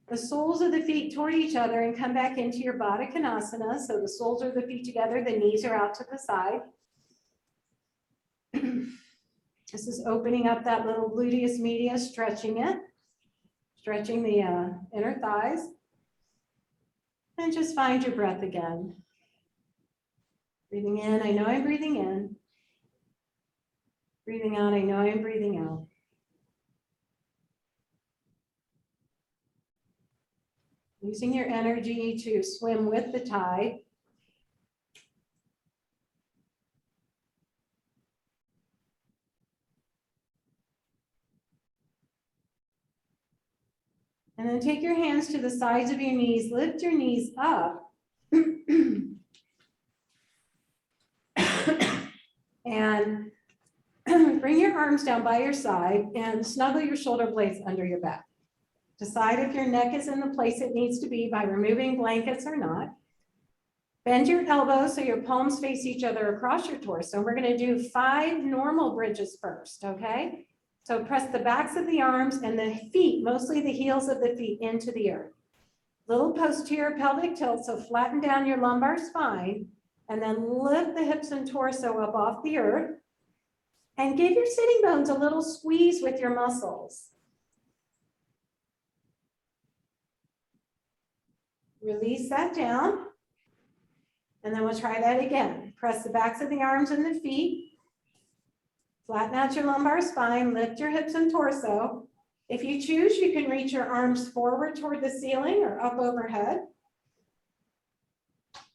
the soles of the feet toward each other, and come back into your Baddha Konasana. So the soles of the feet together, the knees are out to the side. This is opening up that little gluteus medius, stretching it. Stretching the inner thighs. And just find your breath again. Breathing in, I know I'm breathing in. Breathing out, I know I'm breathing out. Using your energy to swim with the tide. And then take your hands to the sides of your knees, lift your knees up. And bring your arms down by your side and snuggle your shoulder blades under your back. Decide if your neck is in the place it needs to be by removing blankets or not. Bend your elbows so your palms face each other across your torso. We're going to do 5 normal bridges first, okay? So press the backs of the arms and the feet, mostly the heels of the feet, into the earth. Little posterior pelvic tilt, so flatten down your lumbar spine and then lift the hips and torso up off the earth and give your sitting bones a little squeeze with your muscles. Release that down. And then we'll try that again. Press the backs of the arms and the feet. Flatten out your lumbar spine, lift your hips and torso. If you choose, you can reach your arms forward toward the ceiling or up overhead.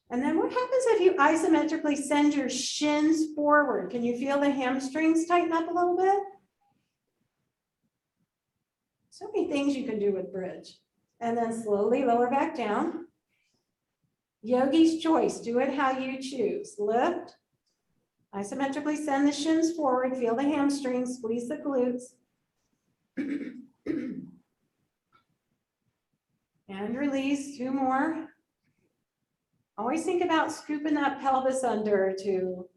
And then what happens if you isometrically send your shins forward? Can you feel the hamstrings tighten up a little bit? So many things you can do with bridge. And then slowly lower back down. Yogi's choice, do it how you choose. Lift. Isometrically send the shins forward, feel the hamstrings, squeeze the glutes. And release, 2 more. Always think about scooping that pelvis under to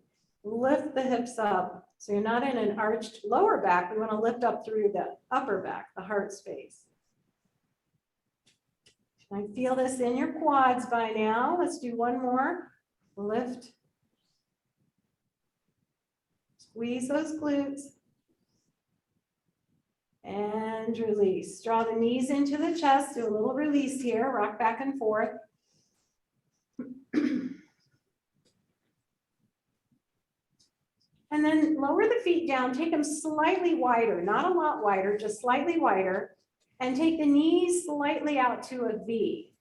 lift the hips up. So you're not in an arched lower back. We want to lift up through the upper back, the heart space. I feel this in your quads by now. Let's do 1 more. Lift. Squeeze those glutes. And release. Draw the knees into the chest. Do a little release here. Rock back and forth. And then lower the feet down. Take them slightly wider, not a lot wider, just slightly wider. And take the knees slightly out to a V.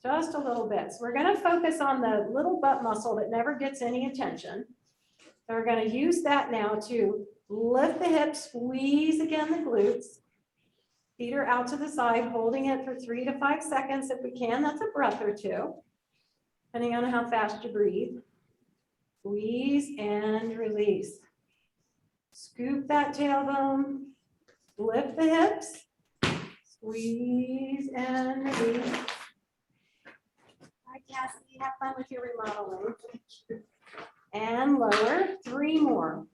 Just a little bit. So we're going to focus on the little butt muscle that never gets any attention. So we're going to use that now to lift the hips, squeeze again the glutes. Feet are out to the side, holding it for 3 to 5 seconds if we can. That's a breath or 2, depending on how fast you breathe. Squeeze and release. Scoop that tailbone. Lift the hips. Squeeze and release. Hi, Cassie. Have fun with your remodeling. And lower. 3 more.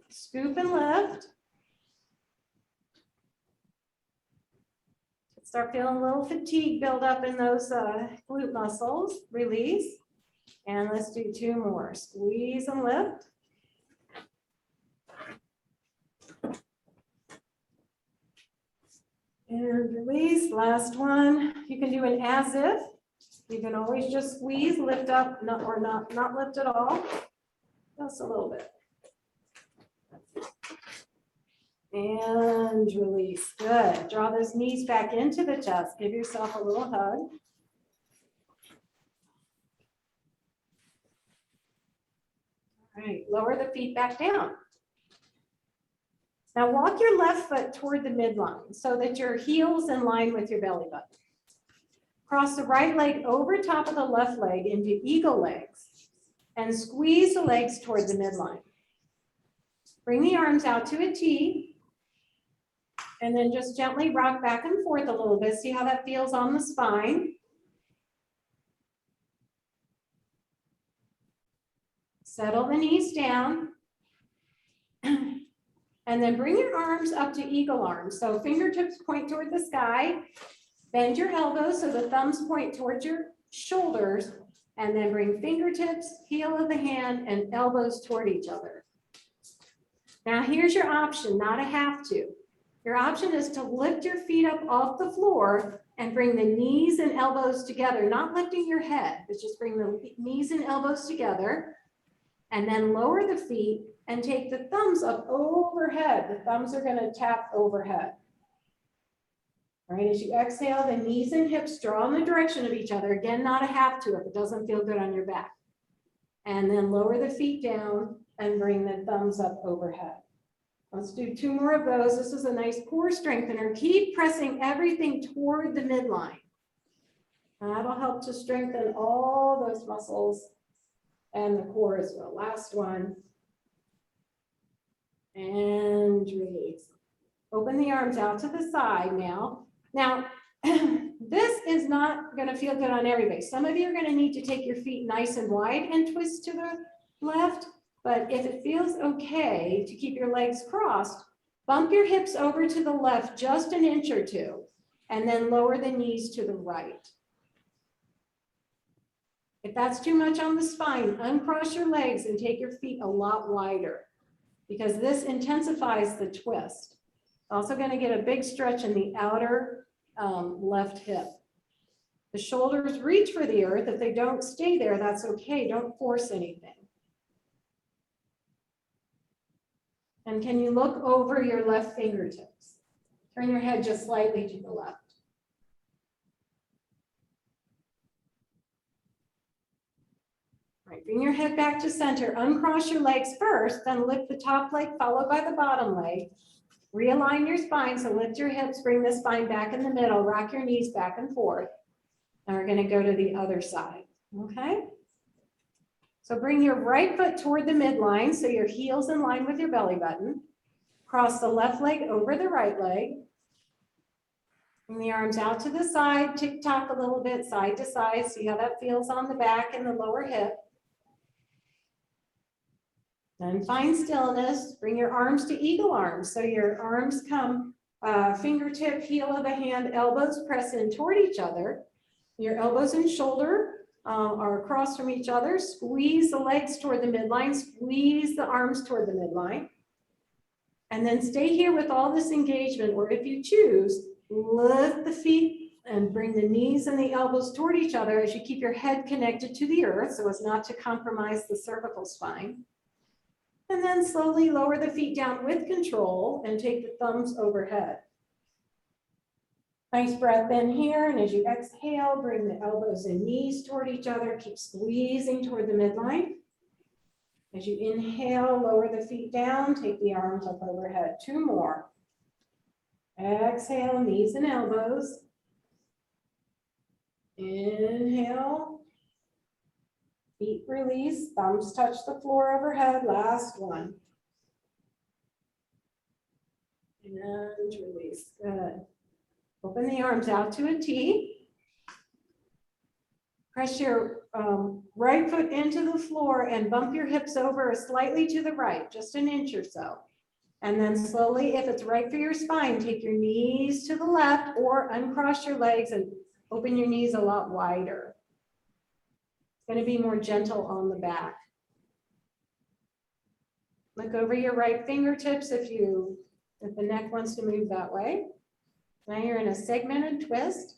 Scoop and lift. Start feeling a little fatigue build up in those glute muscles. Release. And let's do 2 more. Squeeze and lift. And release. Last one. You can do an as if. You can always just squeeze, lift up, not lift at all. Just a little bit. And release. Good. Draw those knees back into the chest. Give yourself a little hug. All right. Lower the feet back down. Now walk your left foot toward the midline so that your heel's in line with your belly button. Cross the right leg over top of the left leg into eagle legs and squeeze the legs toward the midline. Bring the arms out to a T and then just gently rock back and forth a little bit. See how that feels on the spine. Settle the knees down. And then bring your arms up to eagle arms. So fingertips point toward the sky. Bend your elbows so the thumbs point towards your shoulders. And then bring fingertips, heel of the hand, and elbows toward each other. Now here's your option, not a have to. Your option is to lift your feet up off the floor and bring the knees and elbows together, not lifting your head, but just bring the knees and elbows together. And then lower the feet and take the thumbs up overhead. The thumbs are going to tap overhead. All right, as you exhale, the knees and hips draw in the direction of each other. Again, not a have to if it doesn't feel good on your back. And then lower the feet down and bring the thumbs up overhead. Let's do 2 more of those. This is a nice core strengthener. Keep pressing everything toward the midline. That'll help to strengthen all those muscles and the core as well. Last one. And release. Open the arms out to the side now. Now, this is not going to feel good on everybody. Some of you are going to need to take your feet nice and wide and twist to the left. But if it feels okay to keep your legs crossed, bump your hips over to the left just an inch or 2, and then lower the knees to the right. If that's too much on the spine, uncross your legs and take your feet a lot wider, because this intensifies the twist. Also going to get a big stretch in the outer left hip. The shoulders reach for the earth. If they don't stay there, that's okay. Don't force anything. And can you look over your left fingertips? Turn your head just slightly to the left. All right, bring your head back to center. Uncross your legs first, then lift the top leg followed by the bottom leg. Realign your spine, so lift your hips, bring the spine back in the middle, rock your knees back and forth. And we're gonna go to the other side, okay? So bring your right foot toward the midline, so your heel's in line with your belly button. Cross the left leg over the right leg. Bring the arms out to the side, tick-tock a little bit, side to side. See how that feels on the back and the lower hip. Then find stillness. Bring your arms to eagle arms. So your arms come fingertip, heel of the hand, elbows press in toward each other. Your elbows and shoulder are across from each other. Squeeze the legs toward the midline. Squeeze the arms toward the midline. And then stay here with all this engagement, or if you choose, lift the feet and bring the knees and the elbows toward each other as you keep your head connected to the earth so as not to compromise the cervical spine. And then slowly lower the feet down with control and take the thumbs overhead. Nice breath in here, and as you exhale, bring the elbows and knees toward each other. Keep squeezing toward the midline. As you inhale, lower the feet down, take the arms up overhead. 2 more. Exhale, knees and elbows. Inhale. Feet release, thumbs touch the floor overhead. Last one. And release, good. Open the arms out to a T. Press your right foot into the floor and bump your hips over slightly to the right, just an inch or so. And then slowly, if it's right for your spine, take your knees to the left or uncross your legs and open your knees a lot wider. It's going to be more gentle on the back. Look over your right fingertips if the neck wants to move that way. Now you're in a segmented twist.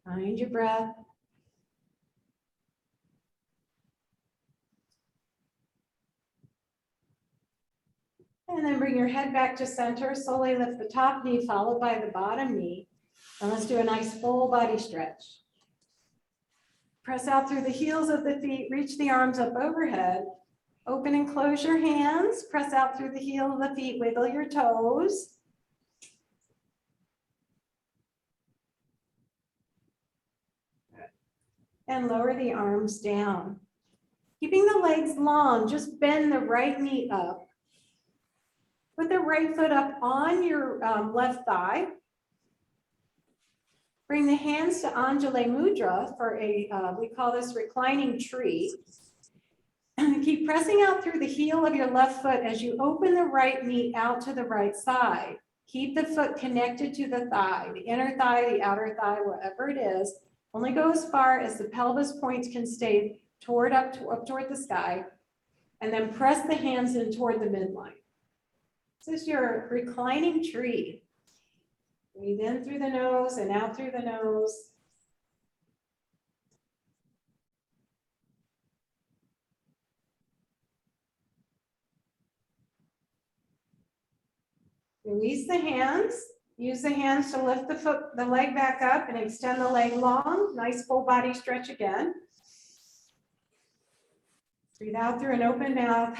Find your breath. And then bring your head back to center. Slowly lift the top knee followed by the bottom knee. And let's do a nice full body stretch. Press out through the heels of the feet. Reach the arms up overhead. Open and close your hands. Press out through the heel of the feet. Wiggle your toes. And lower the arms down. Keeping the legs long, just bend the right knee up. Put the right foot up on your left thigh. Bring the hands to Anjali Mudra for we call this reclining tree. Keep pressing out through the heel of your left foot as you open the right knee out to the right side. Keep the foot connected to the thigh, the inner thigh, the outer thigh, wherever it is. Only go as far as the pelvis points can stay up toward the sky, and then press the hands in toward the midline. This is your reclining tree. Breathe in through the nose and out through the nose. Release the hands. Use the hands to lift the leg back up and extend the leg long. Nice full body stretch again. Breathe out through an open mouth.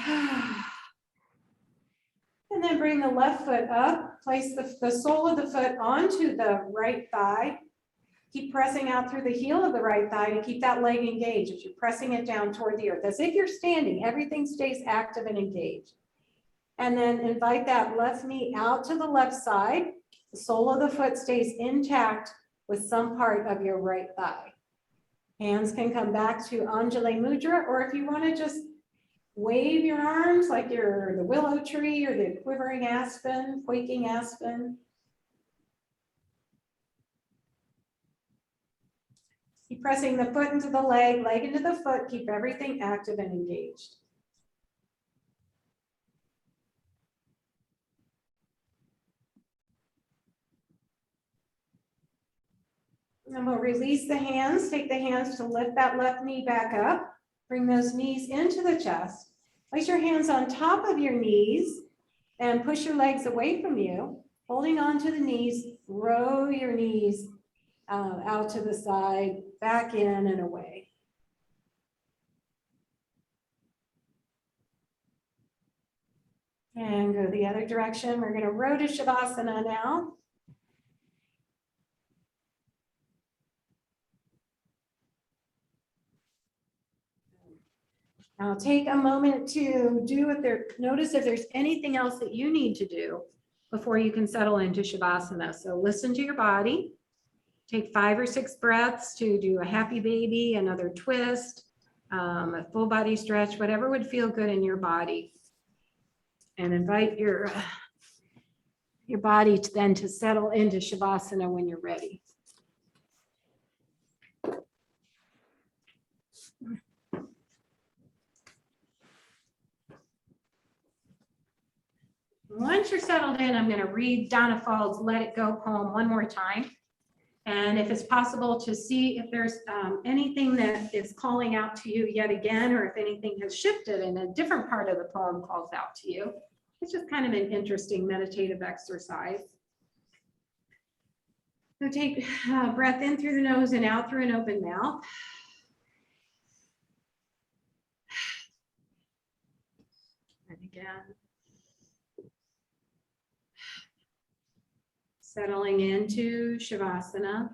And then bring the left foot up. Place the sole of the foot onto the right thigh. Keep pressing out through the heel of the right thigh to keep that leg engaged as you're pressing it down toward the earth. As if you're standing, everything stays active and engaged. And then invite that left knee out to the left side. The sole of the foot stays intact with some part of your right thigh. Hands can come back to Anjali Mudra, or if you want to just wave your arms like you're the willow tree or the quivering aspen, quaking aspen. Keep pressing the foot into the leg, leg into the foot, keep everything active and engaged. And then we'll release the hands, take the hands to lift that left knee back up. Bring those knees into the chest. Place your hands on top of your knees and push your legs away from you. Holding on to the knees, row your knees out to the side, back in and away. And go the other direction. We're going to row to Shavasana now. Now take a moment to notice if there's anything else that you need to do before you can settle into Shavasana. So listen to your body. Take 5 or 6 breaths to do a happy baby, another twist, a full body stretch, whatever would feel good in your body. And invite your body to settle into Shavasana when you're ready. Once you're settled in, I'm going to read Donna Fald's Let It Go poem one more time. And if it's possible to see if there's anything that is calling out to you yet again, or if anything has shifted and a different part of the poem calls out to you. It's just kind of an interesting meditative exercise. So take a breath in through the nose and out through an open mouth. And again. Settling into Shavasana.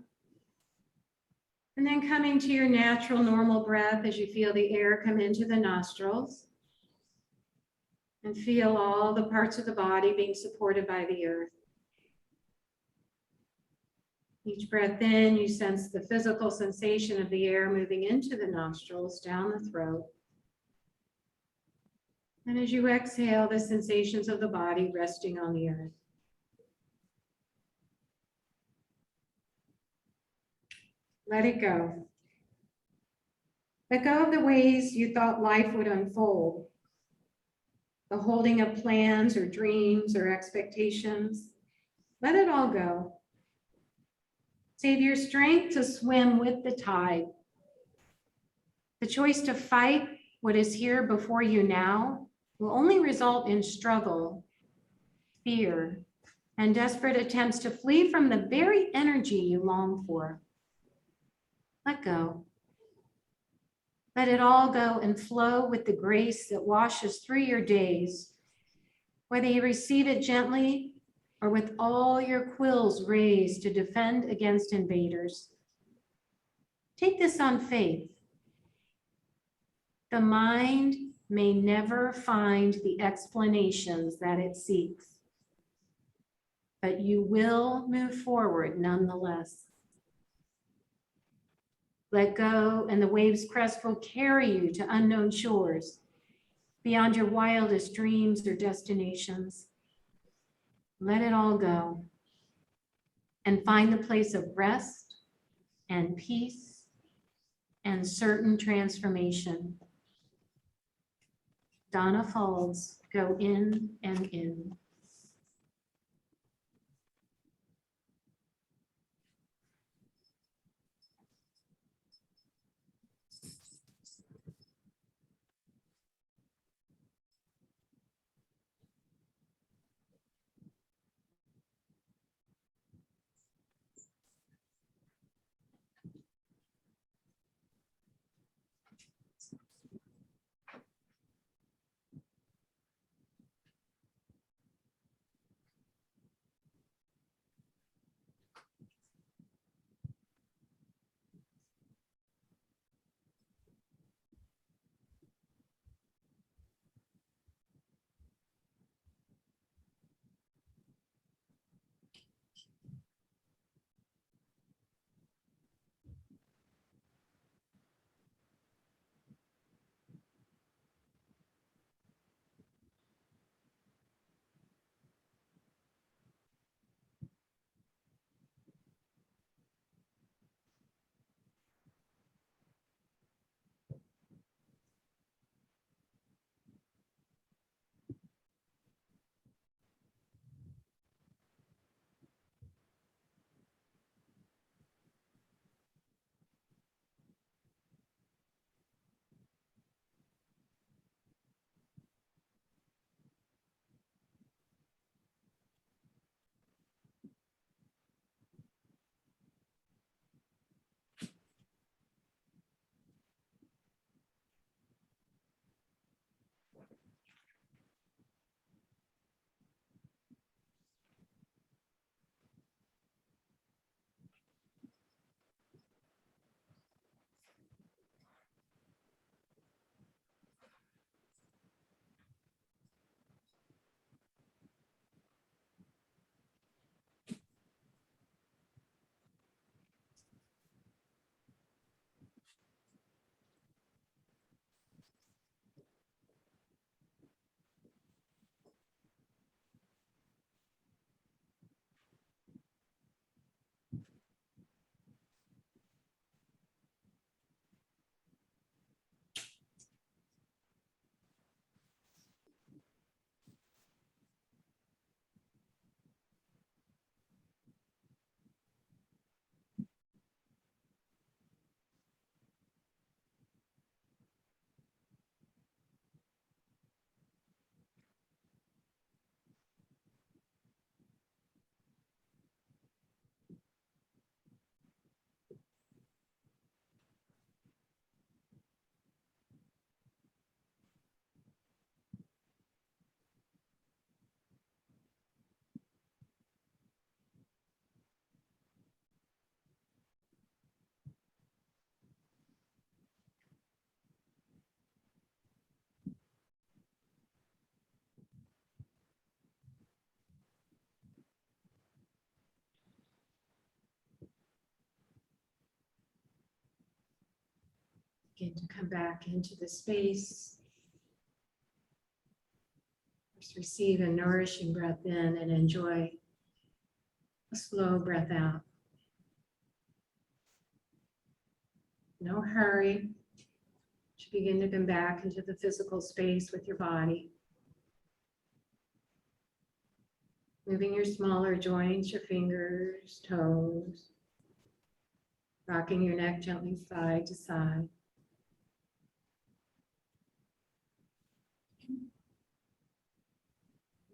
And then coming to your natural normal breath as you feel the air come into the nostrils. And feel all the parts of the body being supported by the earth. Each breath in, you sense the physical sensation of the air moving into the nostrils, down the throat. And as you exhale, the sensations of the body resting on the earth. Let it go. Let go of the ways you thought life would unfold. The holding of plans or dreams or expectations. Let it all go. Save your strength to swim with the tide. The choice to fight what is here before you now will only result in struggle, fear, and desperate attempts to flee from the very energy you long for. Let go. Let it all go and flow with the grace that washes through your days, whether you receive it gently or with all your quills raised to defend against invaders. Take this on faith. The mind may never find the explanations that it seeks, but you will move forward nonetheless. Let go, and the wave's crest will carry you to unknown shores, beyond your wildest dreams or destinations. Let it all go, and find the place of rest and peace and certain transformation. Donna Fald's Go In and In. Begin to come back into the space. Just receive a nourishing breath in and enjoy a slow breath out. No hurry. To begin to come back into the physical space with your body. Moving your smaller joints, your fingers, toes. Rocking your neck gently side to side.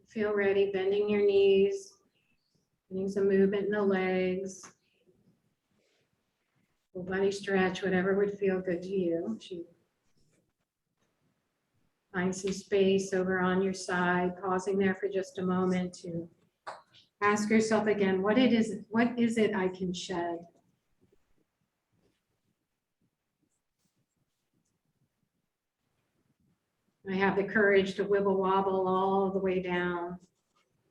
Feel ready, bending your knees, getting some movement in the legs. Full body stretch, whatever would feel good to you. Find some space over on your side, pausing there for just a moment to ask yourself again, what is it I can shed? I have the courage to wibble wobble all the way down.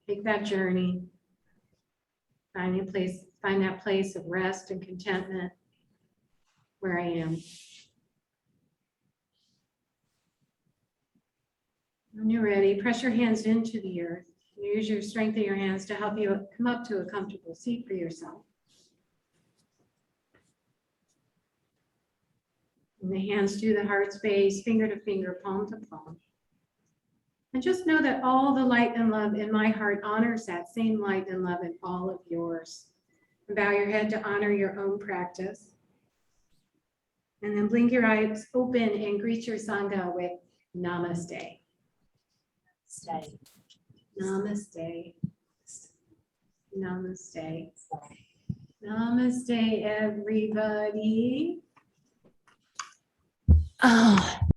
Take that journey. Find that place of rest and contentment where I am. When you're ready, press your hands into the earth. Use your strength of your hands to help you come up to a comfortable seat for yourself. And the hands do the heart space, finger to finger, palm to palm. And just know that all the light and love in my heart honors that same light and love in all of yours. And bow your head to honor your own practice. And then blink your eyes open and greet your Sangha with Namaste. Stay. Namaste. Namaste. Namaste, everybody. Oh.